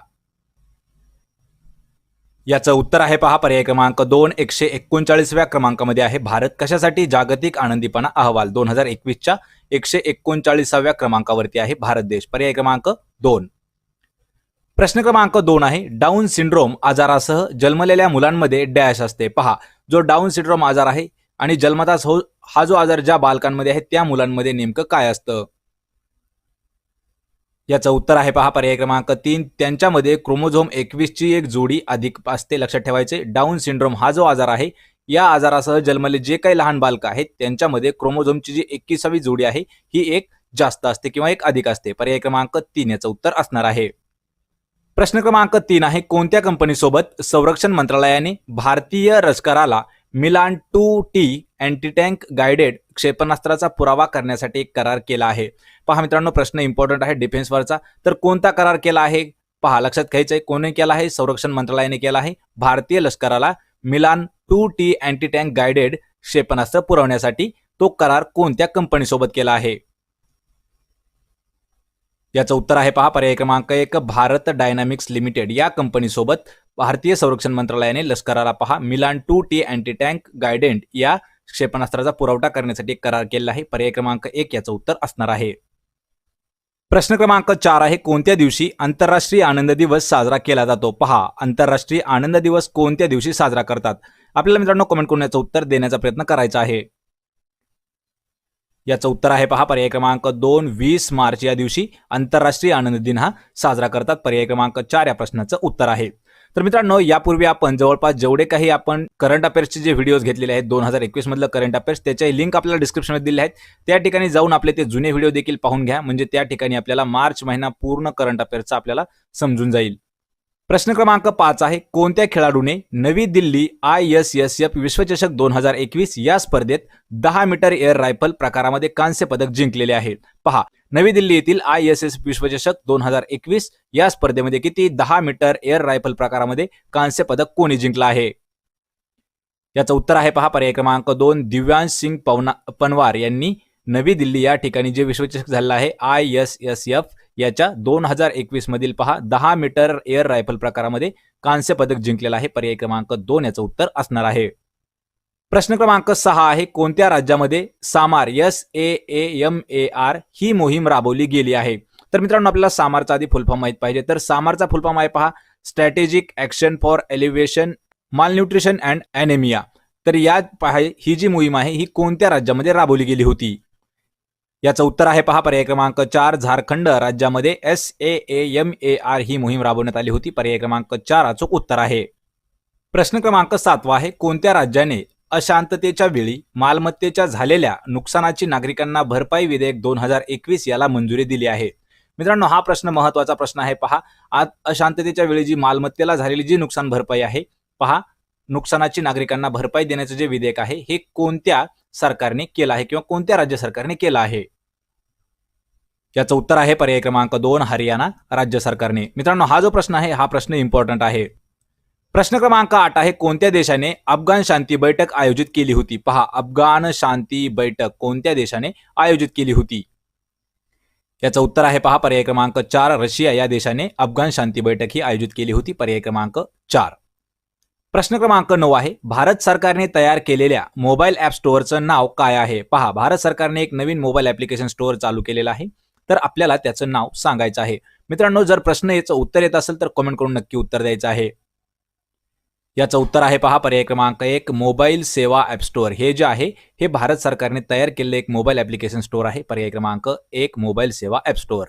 याचं उत्तर आहे पहा, पर्याय क्रमांक 2, 139व्या क्रमांकामध्ये आहे भारत. कशासाठी? जागतिक आनंदीपणा अहवाल 2021च्या 139व्या क्रमांकावरती आहे भारत देश. पर्याय क्रमांक 2. प्रश्न क्रमांक 2 आहे, डाऊन सिंड्रोम आजारासह जन्मलेल्या मुलांमध्ये डॅश असते? पहा, जो डाऊन सिंड्रोम आजार आहे आणि जन्मताच हा जो आजार ज्या बालकांमध्ये आहे त्या मुलांमध्ये नेमकं काय असतं? याचं उत्तर आहे पहा, पर्याय क्रमांक 3, त्यांच्यामध्ये क्रोमोझोम 21 ची एक जोडी अधिक असते. लक्षात ठेवायचे, डाऊन सिंड्रोम हा जो आजार आहे या आजारासह जन्मले जे काही लहान बालक आहेत त्यांच्यामध्ये क्रोमोझोमची जी 21वी जोडी आहे ही एक जास्त असते किंवा एक अधिक असते. पर्याय क्रमांक 3 याचं उत्तर असणार आहे. प्रश्न क्रमांक 3 आहे, कोणत्या कंपनीसोबत संरक्षण मंत्रालयाने भारतीय लष्कराला मिलान 2T अँटीटँक गाइडेड क्षेपणास्त्राचा पुरावा करण्यासाठी एक करार केला आहे? पहा मित्रांनो, प्रश्न इम्पॉर्टंट आहे डिफेन्सवरचा. तर कोणता करार केला आहे? पहा, लक्षात घ्यायचं आहे, कोणी केला आहे? संरक्षण मंत्रालयाने केला आहे. भारतीय लष्कराला मिलान 2T अँटीटँक गाइडेड क्षेपणास्त्र पुरवण्यासाठी तो करार कोणत्या कंपनीसोबत केला आहे? याचं उत्तर आहे पहा, पर्याय क्रमांक 1, भारत डायनामिक्स लिमिटेड या कंपनीसोबत भारतीय संरक्षण मंत्रालयाने लष्कराला पहा मिलान 2T अँटीटँक गाइडेड या क्षेपणास्त्राचा पुरवठा करण्यासाठी एक करार केला आहे. पर्याय क्रमांक 1 याचं उत्तर असणार आहे. प्रश्न क्रमांक 4 आहे, कोणत्या दिवशी आंतरराष्ट्रीय आनंद दिवस साजरा केला जातो? पहा, आंतरराष्ट्रीय आनंद दिवस कोणत्या दिवशी साजरा करतात? आपल्याला मित्रांनो कमेंट करून याचं उत्तर देण्याचा प्रयत्न करायचा आहे. याचं उत्तर आहे पहा, पर्याय क्रमांक 2, 20 मार्च या दिवशी आंतरराष्ट्रीय आनंद दिन हा साजरा करतात. पर्याय क्रमांक 4 या प्रश्नाचं उत्तर आहे. तर मित्रांनो, यापूर्वी आपण जवळपास जेवढे काही आपण करंट अफेअर्सचे जे व्हिडिओज घेतलेले आहेत 2021 मधलं करंट अफेअर्स, त्याची लिंक आपल्याला डिस्क्रिप्शनमध्ये दिली आहेत. त्या ठिकाणी जाऊन आपले ते जुने व्हिडिओ देखील पाहून घ्या, म्हणजे त्या ठिकाणी आपल्याला मार्च महिना पूर्ण करंट अफेअर्सचा आपल्याला समजून जाईल. प्रश्न क्रमांक 5 आहे, कोणत्या खेळाडूने नवी दिल्ली ISSF विश्वचषक 2021 या स्पर्धेत 10 मीटर एअर रायफल प्रकारामध्ये कांस्य पदक जिंकलेले आहे? पहा, नवी दिल्ली येथील ISSF विश्वचषक 2021 या स्पर्धेमध्ये किती 10 मीटर एअर रायफल प्रकारामध्ये कांस्य पदक कोणी जिंकलं आहे? याचं उत्तर आहे पहा, पर्याय क्रमांक 2, दिव्यांश सिंग पनवार यांनी नवी दिल्ली या ठिकाणी जे विश्वचषक झालेलं आहे ISSF याच्या 2021 मधील पहा 10 मीटर एअर रायफल प्रकारामध्ये कांस्य पदक जिंकलेलं आहे. पर्याय क्रमांक 2 याचं उत्तर असणार आहे. प्रश्न क्रमांक 6 आहे, कोणत्या राज्यामध्ये सामार SAAMAR ही मोहीम राबवली गेली आहे? तर मित्रांनो, आपल्याला सामारचा आधी फुलफॉर्म माहित पाहिजे. तर सामारचा फुलफॉर्म आहे पहा, strategic action for elevation malnutrition and anaemia. तर या ही जी मोहीम आहे ही कोणत्या राज्यामध्ये राबवली गेली होती? याचं उत्तर आहे पहा, पर्याय क्रमांक 4, झारखंड राज्यामध्ये SAAMAR ही मोहीम राबवण्यात आली होती. पर्याय क्रमांक 4 अचूक उत्तर आहे. प्रश्न क्रमांक 7 आहे, कोणत्या राज्याने अशांततेच्या वेळी मालमत्तेच्या झालेल्या नुकसानाची नागरिकांना भरपाई विधेयक 2021 याला मंजुरी दिली आहे? मित्रांनो, हा प्रश्न महत्वाचा प्रश्न आहे. पहा, आज अशांततेच्या वेळी जी मालमत्तेला झालेली जी नुकसान भरपाई आहे, पहा, नुकसानाची नागरिकांना भरपाई देण्याचे जे विधेयक आहे हे कोणत्या सरकारने केलं आहे किंवा कोणत्या राज्य सरकारने केलं आहे? याचं उत्तर आहे पर्याय क्रमांक 2, हरियाणा राज्य सरकारने. मित्रांनो, हा जो प्रश्न आहे हा प्रश्न इम्पॉर्टंट आहे. प्रश्न क्रमांक 8 आहे, कोणत्या देशाने अफगाण शांती बैठक आयोजित केली होती? पहा, अफगाण शांती बैठक कोणत्या देशाने आयोजित केली होती? याचं उत्तर आहे पहा पर्याय क्रमांक 4, रशिया या देशाने अफगाण शांती बैठक ही आयोजित केली होती. पर्याय क्रमांक 4. प्रश्न क्रमांक 9 आहे, भारत सरकारने तयार केलेल्या मोबाईल ऍप स्टोअरचं नाव काय आहे? पहा, भारत सरकारने एक नवीन मोबाईल ऍप्लिकेशन स्टोअर चालू केलेलं आहे, तर आपल्याला त्याचं नाव सांगायचं आहे. मित्रांनो, जर प्रश्न याचं उत्तर येत असेल तर कमेंट करून नक्की उत्तर द्यायचं आहे. याचं उत्तर आहे पहा पर्याय क्रमांक 1, मोबाईल सेवा ऍप स्टोअर. हे जे आहे हे भारत सरकारने तयार केलेलं एक मोबाईल ऍप्लिकेशन स्टोअर आहे. पर्याय क्रमांक 1, मोबाईल सेवा ऍप स्टोअर.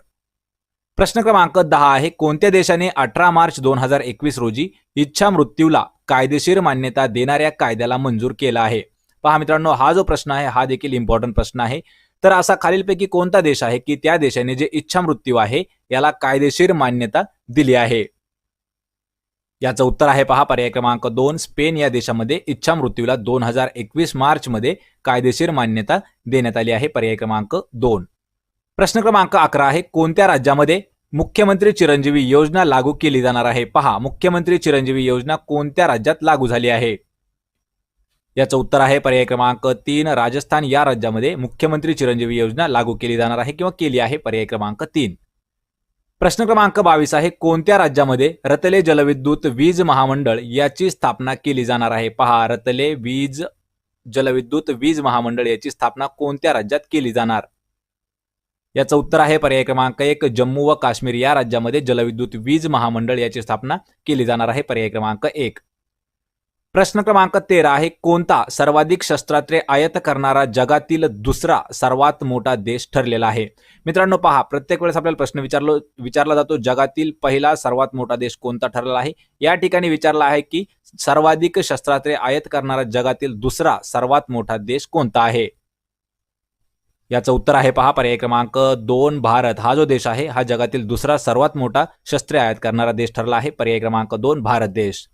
प्रश्न क्रमांक 10 आहे, कोणत्या देशाने 18 मार्च 2021 रोजी इच्छा मृत्यूला कायदेशीर मान्यता देणाऱ्या कायद्याला मंजूर केला आहे? पहा मित्रांनो, हा जो प्रश्न आहे हा देखील इम्पॉर्टंट प्रश्न आहे. तर असा खालीलपैकी कोणता देश आहे की त्या देशाने जे इच्छा मृत्यू आहे याला कायदेशीर मान्यता दिली आहे? याचं उत्तर आहे पहा पर्याय क्रमांक 2, स्पेन या देशामध्ये इच्छा मृत्यूला 2021 मार्च मध्ये कायदेशीर मान्यता देण्यात आली आहे. पर्याय क्रमांक 2. प्रश्न क्रमांक 11 आहे, कोणत्या राज्यामध्ये मुख्यमंत्री चिरंजीवी योजना लागू केली जाणार आहे? पहा, मुख्यमंत्री चिरंजीवी योजना कोणत्या राज्यात लागू झाली आहे? याचं उत्तर आहे पर्याय क्रमांक 3, राजस्थान या राज्यामध्ये मुख्यमंत्री चिरंजीवी योजना लागू केली जाणार आहे किंवा केली आहे. पर्याय क्रमांक 3. प्रश्न क्रमांक 22 आहे, कोणत्या राज्यामध्ये रतले जलविद्युत वीज महामंडळ याची स्थापना केली जाणार आहे? पहा, रतले जलविद्युत वीज महामंडळ याची स्थापना कोणत्या राज्यात केली जाणार? याचं उत्तर आहे पर्याय क्रमांक 1, जम्मू व काश्मीर या राज्यामध्ये जलविद्युत वीज महामंडळ याची स्थापना केली जाणार आहे. पर्याय क्रमांक 1. प्रश्न क्रमांक 13 आहे, कोणता सर्वाधिक शस्त्रास्त्रे आयात करणारा जगातील दुसरा सर्वात मोठा देश ठरलेला आहे? मित्रांनो पहा, प्रत्येक वेळेस आपल्याला प्रश्न विचारला जातो जगातील पहिला सर्वात मोठा देश कोणता ठरलेला आहे. या ठिकाणी विचारला आहे की सर्वाधिक शस्त्रास्त्रे आयात करणारा जगातील दुसरा सर्वात मोठा देश कोणता आहे? याचं उत्तर आहे पहा पर्याय क्रमांक 2, भारत. हा जो देश आहे हा जगातील दुसरा सर्वात मोठा शस्त्रे आयात करणारा देश ठरला आहे. पर्याय क्रमांक 2, भारत देश.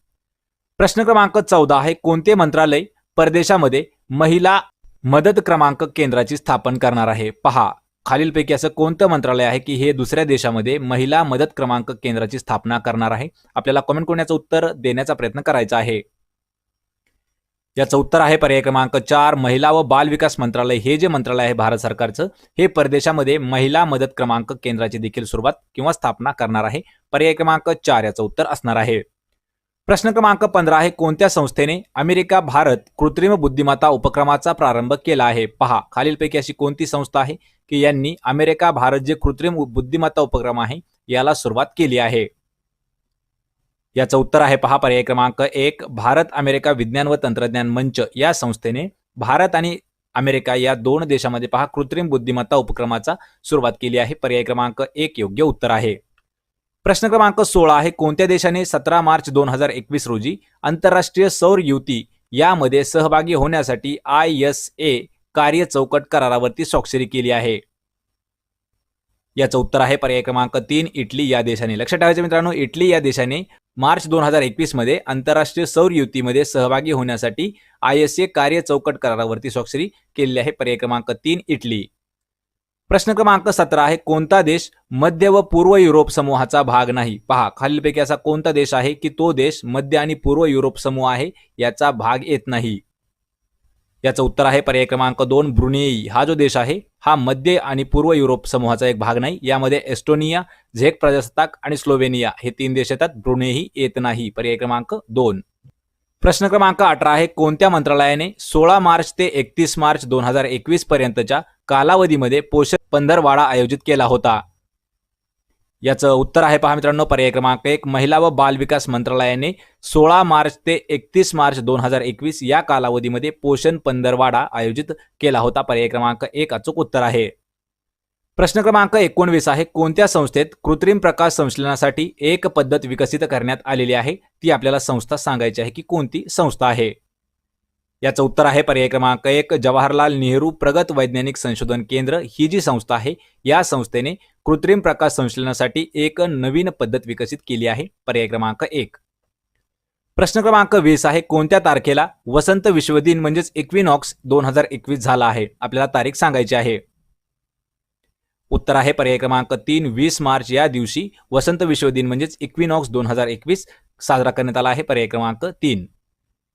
प्रश्न क्रमांक 14 आहे, कोणते मंत्रालय परदेशामध्ये महिला मदत क्रमांक केंद्राची स्थापन करणार आहे? पहा, खालीलपैकी असं कोणतं मंत्रालय आहे की हे दुसऱ्या देशामध्ये महिला मदत क्रमांक केंद्राची स्थापना करणार आहे? आपल्याला कमेंट करून याचं उत्तर देण्याचा प्रयत्न करायचा आहे. याचं उत्तर आहे पर्याय क्रमांक 4, महिला व बाल विकास मंत्रालय. हे जे मंत्रालय आहे भारत सरकारचं हे परदेशामध्ये महिला मदत क्रमांक केंद्राची देखील सुरुवात किंवा स्थापना करणार आहे. पर्याय क्रमांक 4 याचं उत्तर असणार आहे. प्रश्न क्रमांक 15 आहे, कोणत्या संस्थेने अमेरिका भारत कृत्रिम बुद्धिमत्ता उपक्रमाचा प्रारंभ केला आहे? पहा, खालीलपैकी अशी कोणती संस्था आहे की यांनी अमेरिका भारत जे कृत्रिम बुद्धिमत्ता उपक्रम आहे याला सुरुवात केली आहे? याचं उत्तर आहे पहा पर्याय क्रमांक 1, भारत अमेरिका विज्ञान व तंत्रज्ञान मंच या संस्थेने भारत आणि अमेरिका या दोन देशांमध्ये पहा कृत्रिम बुद्धिमत्ता उपक्रमाचा सुरुवात केली आहे. पर्याय क्रमांक 1 योग्य उत्तर आहे. प्रश्न क्रमांक 16 आहे, कोणत्या देशाने 17 मार्च 2021 रोजी आंतरराष्ट्रीय सौर युती यामध्ये सहभागी होण्यासाठी ISA कार्य चौकट करारावरती स्वाक्षरी केली आहे? याचं उत्तर आहे पर्याय क्रमांक 3, इटली या देशाने. लक्षात ठेवायचं मित्रांनो, इटली या देशाने मार्च 2021 मध्ये आंतरराष्ट्रीय सौर युतीमध्ये सहभागी होण्यासाठी ISA कार्य चौकट करारावरती स्वाक्षरी केलेली आहे. पर्याय क्रमांक 3, इटली. प्रश्न क्रमांक 17 आहे, कोणता देश मध्य व पूर्व युरोप समूहाचा भाग नाही? पहा, खालीलपैकी असा कोणता देश आहे की तो देश मध्य आणि पूर्व युरोप समूह आहे याचा भाग येत नाही? याचं उत्तर आहे पर्याय क्रमांक 2, ब्रुनेई. हा जो देश आहे हा मध्य आणि पूर्व युरोप समूहाचा एक भाग नाही. यामध्ये एस्टोनिया, झेक प्रजासत्ताक आणि स्लोवेनिया हे 3 देश येतात. ब्रुनेई येत नाही. पर्याय क्रमांक 2. प्रश्न क्रमांक 18 आहे, कोणत्या मंत्रालयाने 16 मार्च ते 31 मार्च 2021 पर्यंतच्या कालावधीमध्ये पोषण पंधरवाडा आयोजित केला होता? याचं उत्तर आहे पहा मित्रांनो पर्याय क्रमांक 1, महिला व बाल विकास मंत्रालयाने 16 मार्च ते 31 मार्च 2021 या कालावधीमध्ये पोषण पंधरवाडा आयोजित केला होता. पर्याय क्रमांक 1 अचूक उत्तर आहे. प्रश्न क्रमांक 19 आहे, कोणत्या संस्थेत कृत्रिम प्रकाश संश्लेषणासाठी एक पद्धत विकसित करण्यात आलेली आहे? ती आपल्याला संस्था सांगायची आहे की कोणती संस्था आहे? याचं उत्तर आहे पर्याय क्रमांक 1, जवाहरलाल नेहरू प्रगत वैज्ञानिक संशोधन केंद्र. ही जी संस्था आहे या संस्थेने कृत्रिम प्रकाश संश्लेषणासाठी एक नवीन पद्धत विकसित केली आहे. पर्याय क्रमांक 1. प्रश्न क्रमांक 20 आहे, कोणत्या तारखेला वसंत विश्व दिन म्हणजेच इक्विनॉक्स 2021 झाला आहे? आपल्याला तारीख सांगायची आहे. उत्तर आहे पर्याय क्रमांक 3, 20 मार्च या दिवशी वसंत विश्व दिन म्हणजेच इक्विनॉक्स 2021 साजरा करण्यात आला आहे. पर्याय क्रमांक 3.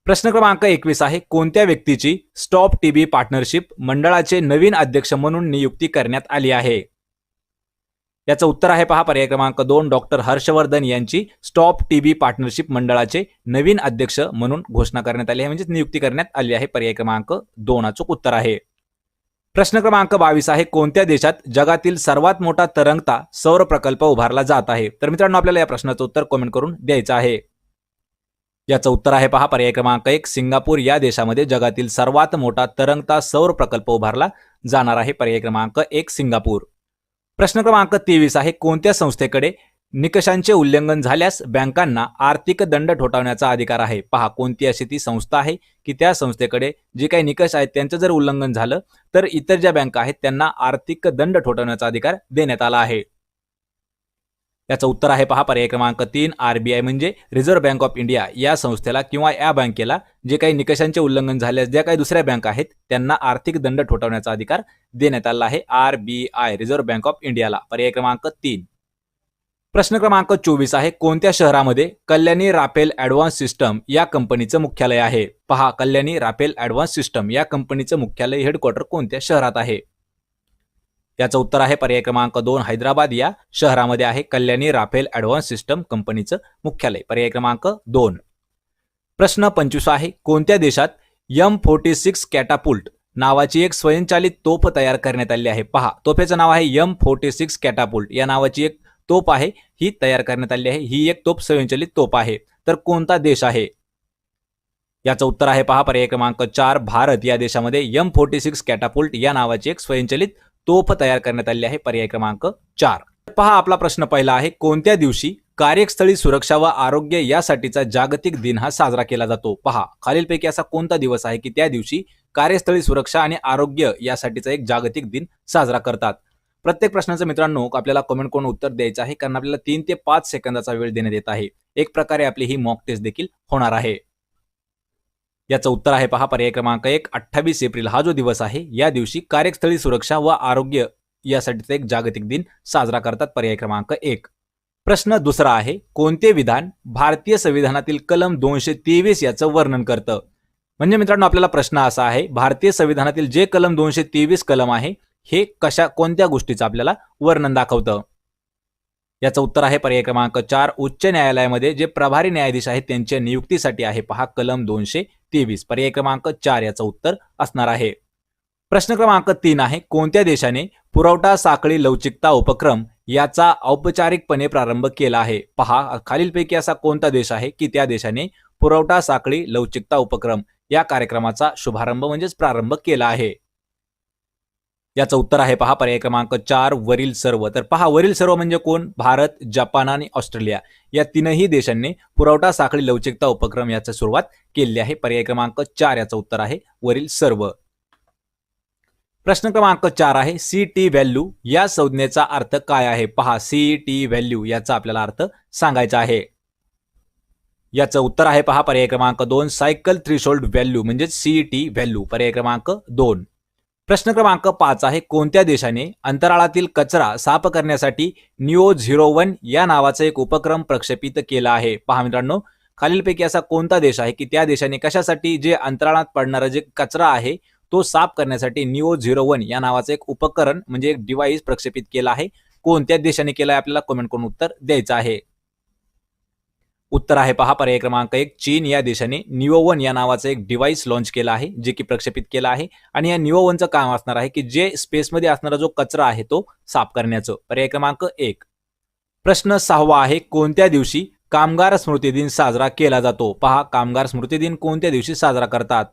प्रश्न क्रमांक 21 आहे, कोणत्या व्यक्तीची स्टॉप टीबी पार्टनरशिप मंडळाचे नवीन अध्यक्ष म्हणून नियुक्ती करण्यात आली आहे? याचं उत्तर आहे पहा पर्याय क्रमांक 2, डॉक्टर हर्षवर्धन यांची स्टॉप टीबी पार्टनरशिप मंडळाचे नवीन अध्यक्ष म्हणून घोषणा करण्यात आली आहे, म्हणजे नियुक्ती करण्यात आली आहे. पर्याय क्रमांक 2 अचूक उत्तर आहे. प्रश्न क्रमांक 22 आहे, कोणत्या देशात जगातील सर्वात मोठा तरंगता सौर प्रकल्प उभारला जात आहे? तर मित्रांनो आपल्याला या प्रश्नाचं उत्तर कमेंट करून द्यायचं आहे. याचं उत्तर आहे पहा पर्याय क्रमांक 1, सिंगापूर या देशामध्ये जगातील सर्वात मोठा तरंगता सौर प्रकल्प उभारला जाणार आहे. पर्याय क्रमांक 1 सिंगापूर. प्रश्न क्रमांक 23 आहे, कोणत्या संस्थेकडे निकषांचे उल्लंघन झाल्यास बँकांना आर्थिक दंड ठोठावण्याचा अधिकार आहे? पहा कोणती अशी ती संस्था आहे की त्या संस्थेकडे जे काही निकष आहेत त्यांचं जर उल्लंघन झालं तर इतर ज्या बँका आहेत त्यांना आर्थिक दंड ठोठावण्याचा अधिकार देण्यात आला आहे. याचं उत्तर आहे पहा पर्याय क्रमांक 3, आरबीआय म्हणजे रिझर्व्ह बँक ऑफ इंडिया या संस्थेला किंवा या बँकेला जे काही निकषांचे उल्लंघन झाल्यास ज्या काही दुसऱ्या बँका आहेत त्यांना आर्थिक दंड ठोठावण्याचा अधिकार देण्यात आला आहे. आरबीआय रिझर्व्ह बँक ऑफ इंडियाला. पर्याय क्रमांक 3. प्रश्न क्रमांक 24 आहे, कोणत्या शहरामध्ये कल्याणी राफेल ॲडव्हान्स सिस्टम या कंपनीचं मुख्यालय आहे? पहा कल्याणी राफेल ॲडव्हान्स सिस्टम या कंपनीचं मुख्यालय हेडक्वार्टर कोणत्या शहरात आहे? याचं उत्तर आहे पर्याय क्रमांक 2, हैदराबाद या शहरामध्ये आहे कल्याणी राफेल ॲडव्हान्स सिस्टम कंपनीचं मुख्यालय. पर्याय क्रमांक 2. प्रश्न 25 आहे, कोणत्या देशात M46 कॅटापुल्ट नावाची एक स्वयंचलित तोफ तयार करण्यात आली आहे? पहा तोफेचं नाव आहे M46 कॅटापुल्ट या नावाची एक तोफ आहे, ही तयार करण्यात आली आहे. ही एक तोफ स्वयंचलित तोफ आहे. तर कोणता देश आहे? याचं उत्तर आहे पहा पर्याय क्रमांक 4, भारत या देशामध्ये M46 कॅटापुल्ट या नावाची एक स्वयंचलित तोफ तयार करण्यात आली आहे. पर्याय क्रमांक 4. पहा आपला प्रश्न पहिला आहे, कोणत्या दिवशी कार्यस्थळी सुरक्षा व आरोग्य यासाठीचा जागतिक दिन हा साजरा केला जातो? पहा खालीलपैकी असा कोणता दिवस आहे की त्या दिवशी कार्यस्थळी सुरक्षा आणि आरोग्य यासाठीचा एक जागतिक दिन साजरा करतात? प्रत्येक प्रश्नाचं मित्रांनो आपल्याला कमेंट करून उत्तर द्यायचं आहे, कारण आपल्याला 3 ते 5 सेकंदाचा वेळ देण्यात येत आहे. एक प्रकारे आपली ही मॉक टेस्ट देखील होणार आहे. याचं उत्तर आहे पहा पर्याय क्रमांक 1, 28 एप्रिल हा जो दिवस आहे या दिवशी कार्यस्थळी सुरक्षा व आरोग्य यासाठीचा एक जागतिक दिन साजरा करतात. पर्याय क्रमांक 1. प्रश्न दुसरा आहे, कोणते विधान भारतीय संविधानातील कलम 223 याचं वर्णन करतं? म्हणजे मित्रांनो आपल्याला प्रश्न असा आहे, भारतीय संविधानातील जे कलम 223 कलम आहे हे कोणत्या गोष्टीचं आपल्याला वर्णन दाखवतं? याचं उत्तर आहे पर्याय क्रमांक 4, उच्च न्यायालयामध्ये जे प्रभारी न्यायाधीश आहेत त्यांच्या नियुक्तीसाठी आहे पहा कलम 223. पर्याय क्रमांक 4 याचं उत्तर असणार आहे. प्रश्न क्रमांक 3 आहे, कोणत्या देशाने पुरवठा साखळी लवचिकता उपक्रम याचा औपचारिकपणे प्रारंभ केला आहे? पहा खालीलपैकी असा कोणता देश आहे की त्या देशाने पुरवठा साखळी लवचिकता उपक्रम या कार्यक्रमाचा शुभारंभ म्हणजेच प्रारंभ केला आहे? याचं उत्तर आहे पहा पर्याय क्रमांक 4, वरील सर्व. तर पहा वरील सर्व म्हणजे कोण? भारत, जपान आणि ऑस्ट्रेलिया या तीनही देशांनी पुरवठा साखळी लवचिकता उपक्रम याची सुरुवात केली आहे. पर्याय क्रमांक 4 याचं उत्तर आहे वरील सर्व. प्रश्न क्रमांक 4 आहे, CT व्हॅल्यू या संज्ञेचा अर्थ काय आहे? पहा CT व्हॅल्यू याचा आपल्याला अर्थ सांगायचा आहे. याचं उत्तर आहे पहा पर्याय क्रमांक 2, सायकल थ्रेशोल्ड व्हॅल्यू म्हणजे CT व्हॅल्यू. पर्याय क्रमांक 2. प्रश्न क्रमांक 5 आहे, कोणत्या देशाने अंतराळातील कचरा साफ करण्यासाठी NEO-01 या नावाचा एक उपक्रम प्रक्षेपित केला आहे? पहा मित्रांनो खालीलपैकी असा कोणता देश आहे की त्या देशाने कशासाठी जे अंतराळात पडणारा जे कचरा आहे तो साफ करण्यासाठी NEO-01 या नावाचं एक उपकरण म्हणजे एक डिव्हाइस प्रक्षेपित केला आहे? कोणत्या देशाने केला आहे आपल्याला कमेंट करून उत्तर द्यायचं आहे. उत्तर आहे पहा पर्याय क्रमांक 1, चीन या देशाने NEO-1 या नावाचं एक डिव्हाइस लॉन्च केला आहे जे की प्रक्षेपित केला आहे. आणि या NEO-1चं काम असणार आहे की जे स्पेसमध्ये असणारा जो कचरा आहे तो साफ करण्याचं. पर्याय क्रमांक 1. प्रश्न 6 आहे, कोणत्या दिवशी कामगार स्मृती दिन साजरा केला जातो? पहा कामगार स्मृती दिन कोणत्या दिवशी साजरा करतात?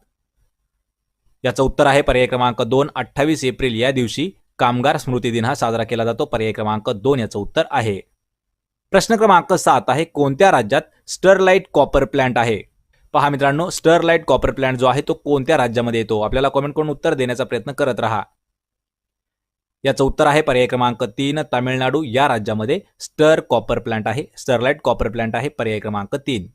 याचं उत्तर आहे पर्याय क्रमांक 2, 28 एप्रिल या दिवशी कामगार स्मृती दिन हा साजरा केला जातो. पर्याय क्रमांक 2 याचं उत्तर आहे. प्रश्न क्रमांक 7 आहे, कोणत्या राज्यात स्टरलाइट कॉपर प्लांट आहे? पहा मित्रांनो स्टरलाइट कॉपर प्लांट जो आहे तो कोणत्या राज्यामध्ये येतो? आपल्याला कमेंट करून उत्तर देण्याचा प्रयत्न करत राहा. याचं उत्तर आहे पर्याय क्रमांक 3, तामिळनाडू या राज्यामध्ये स्टरलाइट कॉपर प्लांट आहे. पर्याय क्रमांक 3.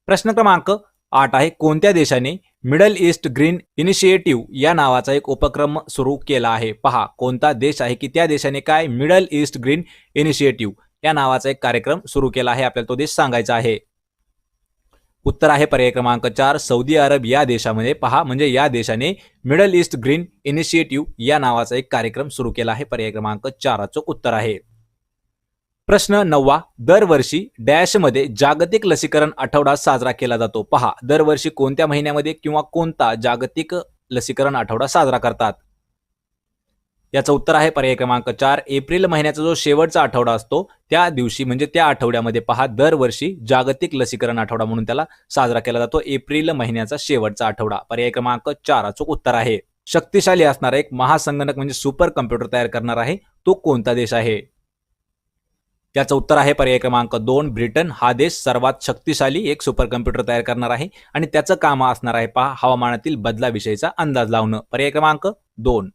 प्रश्न क्रमांक 8 आहे कोणत्या देशाने मिडल ईस्ट ग्रीन इनिशिएटिव्ह या नावाचा एक उपक्रम सुरू केला आहे? पहा कोणता देश आहे की त्या देशाने काय मिडल ईस्ट ग्रीन इनिशिएटिव्ह या नावाचा एक कार्यक्रम सुरू केला आहे, आपल्याला तो देश सांगायचा आहे. उत्तर आहे पर्याय क्रमांक 4 सौदी अरब या देशामध्ये. पहा म्हणजे या देशाने मिडल ईस्ट ग्रीन इनिशिएटिव्ह या नावाचा एक कार्यक्रम सुरू केला आहे. पर्याय क्रमांक 4 चं उत्तर आहे. प्रश्न 9 दरवर्षी डॅश मध्ये जागतिक लसीकरण आठवडा साजरा केला जातो. पहा दरवर्षी कोणत्या महिन्यामध्ये किंवा कोणता जागतिक लसीकरण आठवडा साजरा करतात? याचं उत्तर आहे पर्याय क्रमांक 4 एप्रिल महिन्याचा जो शेवटचा आठवडा असतो त्या दिवशी म्हणजे त्या आठवड्यामध्ये पहा दरवर्षी जागतिक लसीकरण आठवडा म्हणून त्याला साजरा केला जातो. एप्रिल महिन्याचा शेवटचा आठवडा. पर्याय क्रमांक 4 चं उत्तर आहे. शक्तिशाली असणारा एक महासंगणक म्हणजे सुपर कम्प्युटर तयार करणार आहे तो कोणता देश आहे? त्याचं उत्तर आहे पर्याय क्रमांक 2 ब्रिटन हा देश सर्वात शक्तिशाली एक सुपर कम्प्युटर तयार करणार आहे आणि त्याचं काम असणार आहे पहा हवामानातील बदलाविषयीचा अंदाज लावणं. पर्याय क्रमांक 2.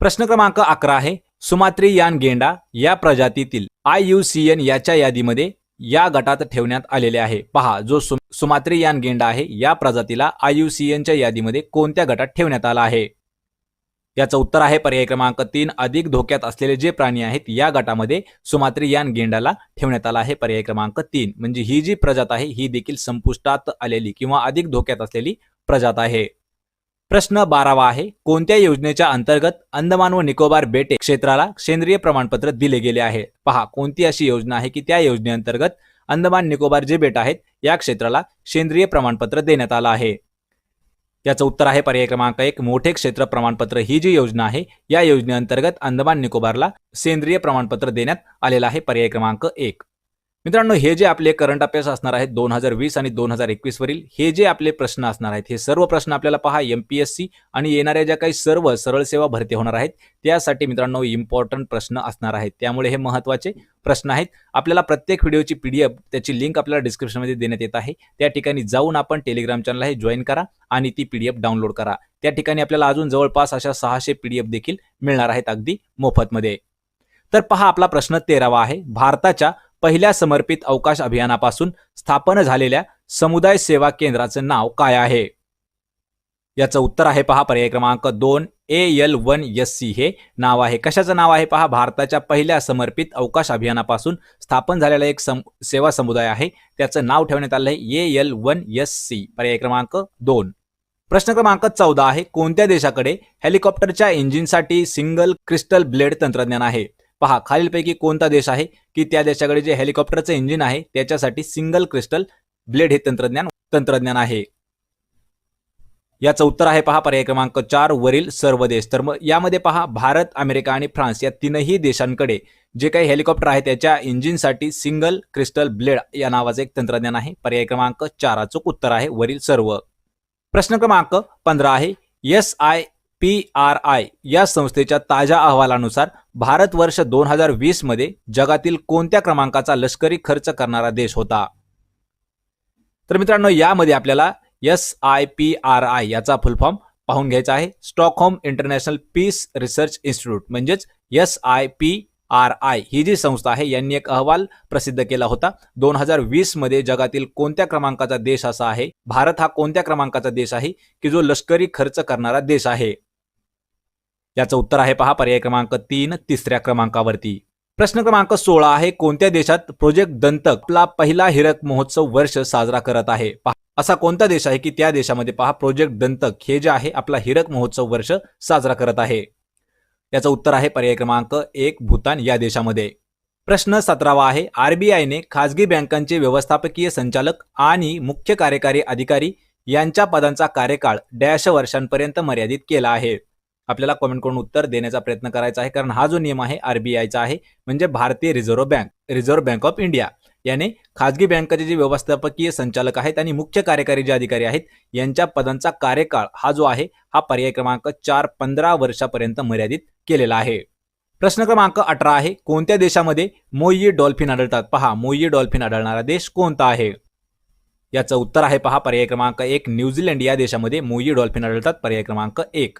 प्रश्न क्रमांक 11 आहे सुमात्रियान गेंडा या प्रजातीतील IUCN याच्या यादीमध्ये या गटात ठेवण्यात आलेले आहे. पहा जो सुमात्रियान गेंडा आहे या प्रजातीला IUCNच्या यादीमध्ये कोणत्या गटात ठेवण्यात आला आहे? याचं उत्तर आहे पर्याय क्रमांक 3 अधिक धोक्यात असलेले जे प्राणी आहेत या गटामध्ये सुमात्रियान गेंडाला ठेवण्यात आला आहे. पर्याय क्रमांक 3 म्हणजे ही जी प्रजात आहे ही देखील संपुष्टात आलेली किंवा अधिक धोक्यात असलेली प्रजात आहे. प्रश्न 12 आहे कोणत्या योजनेच्या अंतर्गत अंदमान व निकोबार बेटे क्षेत्राला सेंद्रिय प्रमाणपत्र दिले गेले आहे? पहा कोणती अशी योजना आहे की त्या योजनेअंतर्गत अंदमान निकोबार जे बेट आहेत या क्षेत्राला सेंद्रिय प्रमाणपत्र देण्यात आलं आहे. याचं उत्तर आहे पर्याय क्रमांक 1 मोठे क्षेत्र प्रमाणपत्र. ही जी योजना आहे या योजनेअंतर्गत अंदमान निकोबारला सेंद्रिय प्रमाणपत्र देण्यात आलेलं आहे. पर्याय क्रमांक 1. मित्रांनो हे जे आपले करंट अफेअर्स असणार आहेत 2020 आणि 2021 वरील हे जे आपले प्रश्न असणार आहेत हे सर्व प्रश्न आपल्याला पहा MPSC आणि येणाऱ्या ज्या काही सर्व सरळ सेवा भरती होणार आहेत त्यासाठी मित्रांनो इम्पॉर्टंट प्रश्न असणार आहेत. त्यामुळे हे महत्त्वाचे प्रश्न आहेत. आपल्याला प्रत्येक व्हिडिओची PDF त्याची लिंक आपल्याला डिस्क्रिप्शनमध्ये देण्यात येत आहे. त्या ठिकाणी जाऊन आपण टेलिग्राम चॅनलला हे जॉईन करा आणि ती PDF डाउनलोड करा. त्या ठिकाणी आपल्याला अजून जवळपास अशा 600 PDF देखील मिळणार आहेत अगदी मोफतमध्ये. तर पहा आपला प्रश्न 13वा आहे भारताच्या पहिल्या समर्पित अवकाश अभियानापासून स्थापन झालेल्या समुदाय सेवा केंद्राचं नाव काय आहे? याचं उत्तर आहे पहा पर्याय क्रमांक 2 AL1SC हे नाव आहे. कशाचं नाव आहे पहा भारताच्या पहिल्या समर्पित अवकाश अभियानापासून स्थापन झालेला एक सेवा समुदाय आहे त्याचं नाव ठेवण्यात आलं आहे AL1SC. पर्याय क्रमांक 2. प्रश्न क्रमांक 14 आहे कोणत्या देशाकडे हेलिकॉप्टरच्या इंजिनसाठी सिंगल क्रिस्टल ब्लेड तंत्रज्ञान आहे? पहा खालीलपैकी कोणता देश आहे की त्या देशाकडे जे हेलिकॉप्टरचं इंजिन आहे त्याच्यासाठी सिंगल क्रिस्टल ब्लेड हे तंत्रज्ञान आहे? याचं उत्तर आहे पहा पर्याय क्रमांक 4 वरील सर्व देश. तर मग यामध्ये पहा भारत, अमेरिका आणि फ्रान्स या तीनही देशांकडे जे काही हेलिकॉप्टर आहे त्याच्या इंजिनसाठी सिंगल क्रिस्टल ब्लेड या नावाचं एक तंत्रज्ञान आहे. पर्याय क्रमांक 4 चं उत्तर आहे वरील सर्व. प्रश्न क्रमांक 15 आहे SIPRI या संस्थेच्या ताज्या अहवालानुसार भारत वर्ष 2020 मध्ये जगातील कोणत्या क्रमांकाचा लष्करी खर्च करणारा देश होता? तर मित्रांनो यामध्ये आपल्याला SIPRI याचा फुल फॉर्म पाहून घ्यायचा आहे. Stockholm International Peace Research Institute म्हणजेच SIPRI ही जी संस्था आहे यांनी एक अहवाल प्रसिद्ध केला होता. 2020 मध्ये जगातील कोणत्या क्रमांकाचा देश असा आहे, भारत हा कोणत्या क्रमांकाचा देश आहे की जो लष्करी खर्च करणारा देश आहे? याचं उत्तर आहे पहा पर्याय क्रमांक 3 तिसऱ्या क्रमांकावरती. प्रश्न क्रमांक 16 आहे कोणत्या देशात प्रोजेक्ट दंतक आपला पहिला हिरक महोत्सव वर्ष साजरा करत आहे? असा कोणता देश आहे की त्या देशामध्ये पहा प्रोजेक्ट दंतक हे जे आहे आपला हिरक महोत्सव वर्ष साजरा करत आहे? याचं उत्तर आहे पर्याय क्रमांक 1 भूतान या देशामध्ये. प्रश्न 17वा आहे RBIने खाजगी बँकांचे व्यवस्थापकीय संचालक आणि मुख्य कार्यकारी अधिकारी यांच्या पदांचा कार्यकाळ डॅश वर्षांपर्यंत मर्यादित केला आहे? आपल्याला कमेंट करून उत्तर देण्याचा प्रयत्न करायचा आहे कारण हा जो नियम आहे RBIचा आहे म्हणजे भारतीय रिझर्व्ह बँक ऑफ इंडिया याने खाजगी बँकांचे जे व्यवस्थापकीय संचालक आहेत आणि मुख्य कार्यकारी जे अधिकारी आहेत यांच्या पदांचा कार्यकाळ हा जो आहे हा पर्याय क्रमांक 4 15 वर्षापर्यंत मर्यादित केलेला आहे. प्रश्न क्रमांक 18 आहे कोणत्या देशामध्ये मोई डॉल्फिन आढळतात? पहा मोई डॉल्फिन आढळणारा देश कोणता आहे? याचं उत्तर आहे पहा पर्याय क्रमांक 1 न्यूझीलंड या देशामध्ये मोई डॉल्फिन आढळतात. पर्याय क्रमांक 1.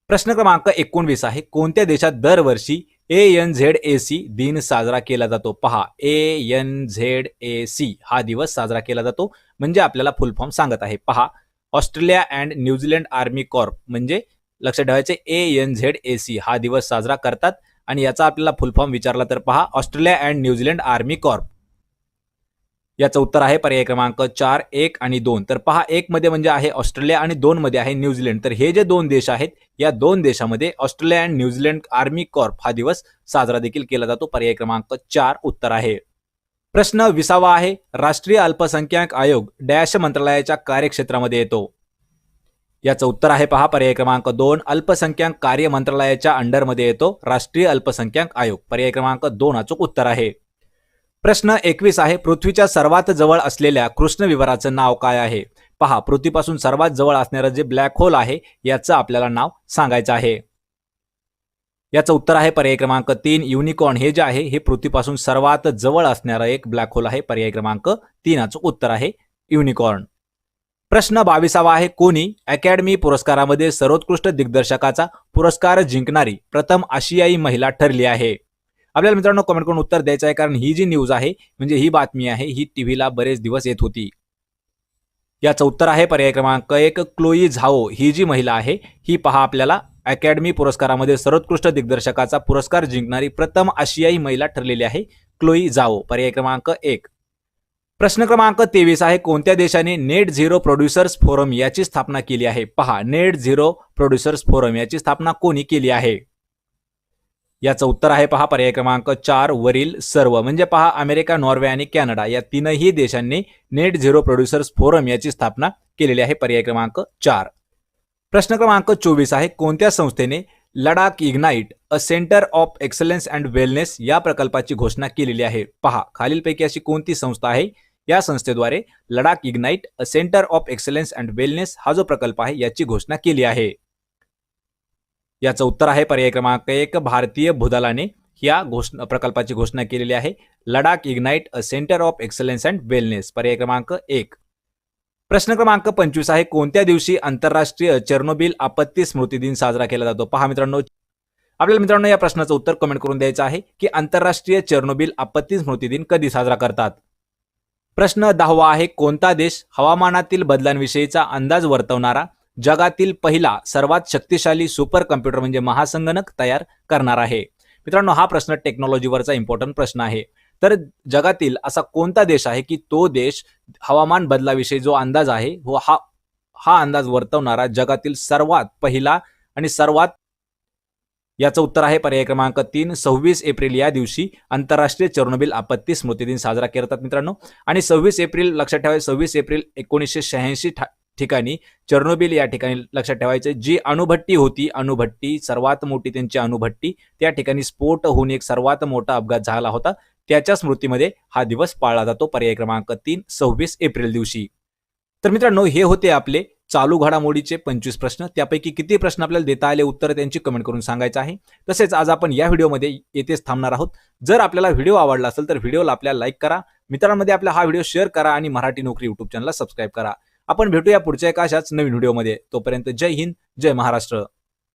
प्रश्न क्रमांक 19 आहे कोणत्या देशात दरवर्षी ANZAC दिन साजरा केला जातो? पहा, ANZAC हा दिवस साजरा केला जातो. म्हणजे आपल्याला फुल फॉर्म सांगत आहे. पहा, Australia and New Zealand army Corp, म्हणजे लक्षात ठेवायचे ANZAC हा दिवस साजरा करतात. आणि याचा आपल्याला फुल फॉर्म विचारला तर पहा, Australia and New Zealand army Corp. याचं उत्तर आहे पर्याय क्रमांक 4, 1 आणि 2. तर पहा, 1 मध्ये म्हणजे आहे ऑस्ट्रेलिया आणि 2 मध्ये आहे न्यूझीलंड. तर हे जे दोन देश आहेत, या दोन देशामध्ये Australia and New Zealand army Corp हा दिवस साजरा देखील केला जातो. पर्याय क्रमांक 4 उत्तर आहे. प्रश्न 20वा आहे, राष्ट्रीय अल्पसंख्याक आयोग डॅश मंत्रालयाच्या कार्यक्षेत्रामध्ये येतो? याचं उत्तर आहे पहा, पर्याय क्रमांक 2, अल्पसंख्याक कार्य मंत्रालयाच्या अंडरमध्ये येतो राष्ट्रीय अल्पसंख्याक आयोग. पर्याय क्रमांक 2 अचूक उत्तर आहे. प्रश्न 21 आहे, पृथ्वीच्या सर्वात जवळ असलेल्या कृष्णविवराचं नाव काय आहे? पहा, पृथ्वीपासून सर्वात जवळ असणारं जे ब्लॅक होल आहे याचं आपल्याला नाव सांगायचं आहे. याचं उत्तर आहे पर्याय क्रमांक 3, युनिकॉर्न. हे जे आहे हे पृथ्वीपासून सर्वात जवळ असणारं एक ब्लॅक होल आहे. पर्याय क्रमांक 3 अचूक उत्तर आहे युनिकॉर्न. प्रश्न 22वा आहे, कोणी अकॅडमी पुरस्कारामध्ये सर्वोत्कृष्ट दिग्दर्शकाचा पुरस्कार जिंकणारी प्रथम आशियाई महिला ठरली आहे? आपल्याला मित्रांनो कमेंट करून उत्तर द्यायचं आहे, कारण ही जी न्यूज आहे, म्हणजे ही बातमी आहे, ही टीव्हीला बरेच दिवस येत होती. याचं उत्तर आहे पर्याय क्रमांक 1, क्लोई झाओ. ही जी महिला आहे ही पहा, आपल्याला अकॅडमी पुरस्कारामध्ये सर्वोत्कृष्ट दिग्दर्शकाचा पुरस्कार जिंकणारी प्रथम आशियाई महिला ठरलेली आहे, क्लोई झाओ. पर्याय क्रमांक 1. प्रश्न क्रमांक 23 आहे, कोणत्या देशाने नेट झिरो प्रोड्युसर्स फोरम याची स्थापना केली आहे? पहा, नेट झिरो प्रोड्युसर्स फोरम याची स्थापना कोणी केली आहे? याचं उत्तर आहे पहा, पर्याय क्रमांक 4 वरील सर्व. म्हणजे पहा, अमेरिका, नॉर्वे आणि कॅनडा या तीनही देशांनी नेट झिरो प्रोड्युसर्स फोरम याची स्थापना केलेली आहे. पर्याय क्रमांक 4. प्रश्न क्रमांक 24 आहे, कोणत्या संस्थेने Ladakh ignite a centre of excellence and wellness या प्रकल्पाची घोषणा केलेली आहे? पहा, खालीलपैकी अशी कोणती संस्था आहे या संस्थेद्वारे Ladakh ignite a centre of excellence and wellness हा जो प्रकल्प आहे याची घोषणा केली आहे? याचं उत्तर आहे पर्याय क्रमांक 1, भारतीय भूदलाने या प्रकल्पाची घोषणा केलेली आहे, Ladakh ignite a centre of excellence and wellness. पर्याय क्रमांक 1. प्रश्न क्रमांक 25 आहे, कोणत्या दिवशी आंतरराष्ट्रीय चेर्नोबिल आपत्ती स्मृती दिन साजरा केला जातो? पहा मित्रांनो, आपल्याला मित्रांनो या प्रश्नाचं उत्तर कमेंट करून द्यायचं आहे की आंतरराष्ट्रीय चेर्नोबिल आपत्ती स्मृती दिन कधी साजरा करतात? प्रश्न 10वा आहे, कोणता देश हवामानातील बदलांविषयीचा अंदाज वर्तवणारा जगातील पहिला सर्वात शक्तिशाली सुपर कम्प्युटर म्हणजे महासंगणक तयार करणार आहे? मित्रांनो, हा प्रश्न टेक्नॉलॉजीवरचा इम्पॉर्टंट प्रश्न आहे. तर जगातील असा कोणता देश आहे की तो देश हवामान बदलाविषयी जो अंदाज आहे हा अंदाज वर्तवणारा जगातील सर्वात पहिला आणि सर्वात. याचं उत्तर आहे पर्याय क्रमांक 3, 26 एप्रिल या दिवशी आंतरराष्ट्रीय चेर्नोबिल आपत्ती स्मृती दिन साजरा करतात मित्रांनो. आणि 26 एप्रिल लक्षात ठेवायचं, 26 एप्रिल 1986 ठिकाणी चेर्नोबिल या ठिकाणी लक्षात ठेवायचं, जी अणुभट्टी होती, अणुभट्टी सर्वात मोठी त्यांची अणुभट्टी, त्या ठिकाणी स्फोट होऊन एक सर्वात मोठा अपघात झाला होता. त्याच्या स्मृतीमध्ये हा दिवस पाळला जातो. पर्याय क्रमांक 3, 26 एप्रिल दिवशी. तर मित्रांनो, हे होते आपले चालू घडामोडीचे 25 प्रश्न. त्यापैकी किती प्रश्न आपल्याला देता आले उत्तर त्यांची कमेंट करून सांगायचं आहे. तसेच आज आपण या व्हिडिओमध्ये येथेच थांबणार आहोत. जर आपल्याला व्हिडिओ आवडला असेल तर व्हिडिओला आपल्याला लाईक करा, मित्रांमध्ये आपला हा व्हिडिओ शेअर करा आणि मराठी नोकरी युट्यूब चॅनलला सबस्क्राईब करा. आपण भेटूया पुढच्या एका अशाच नवीन व्हिडिओमध्ये. तोपर्यंत जय हिंद, जय महाराष्ट्र.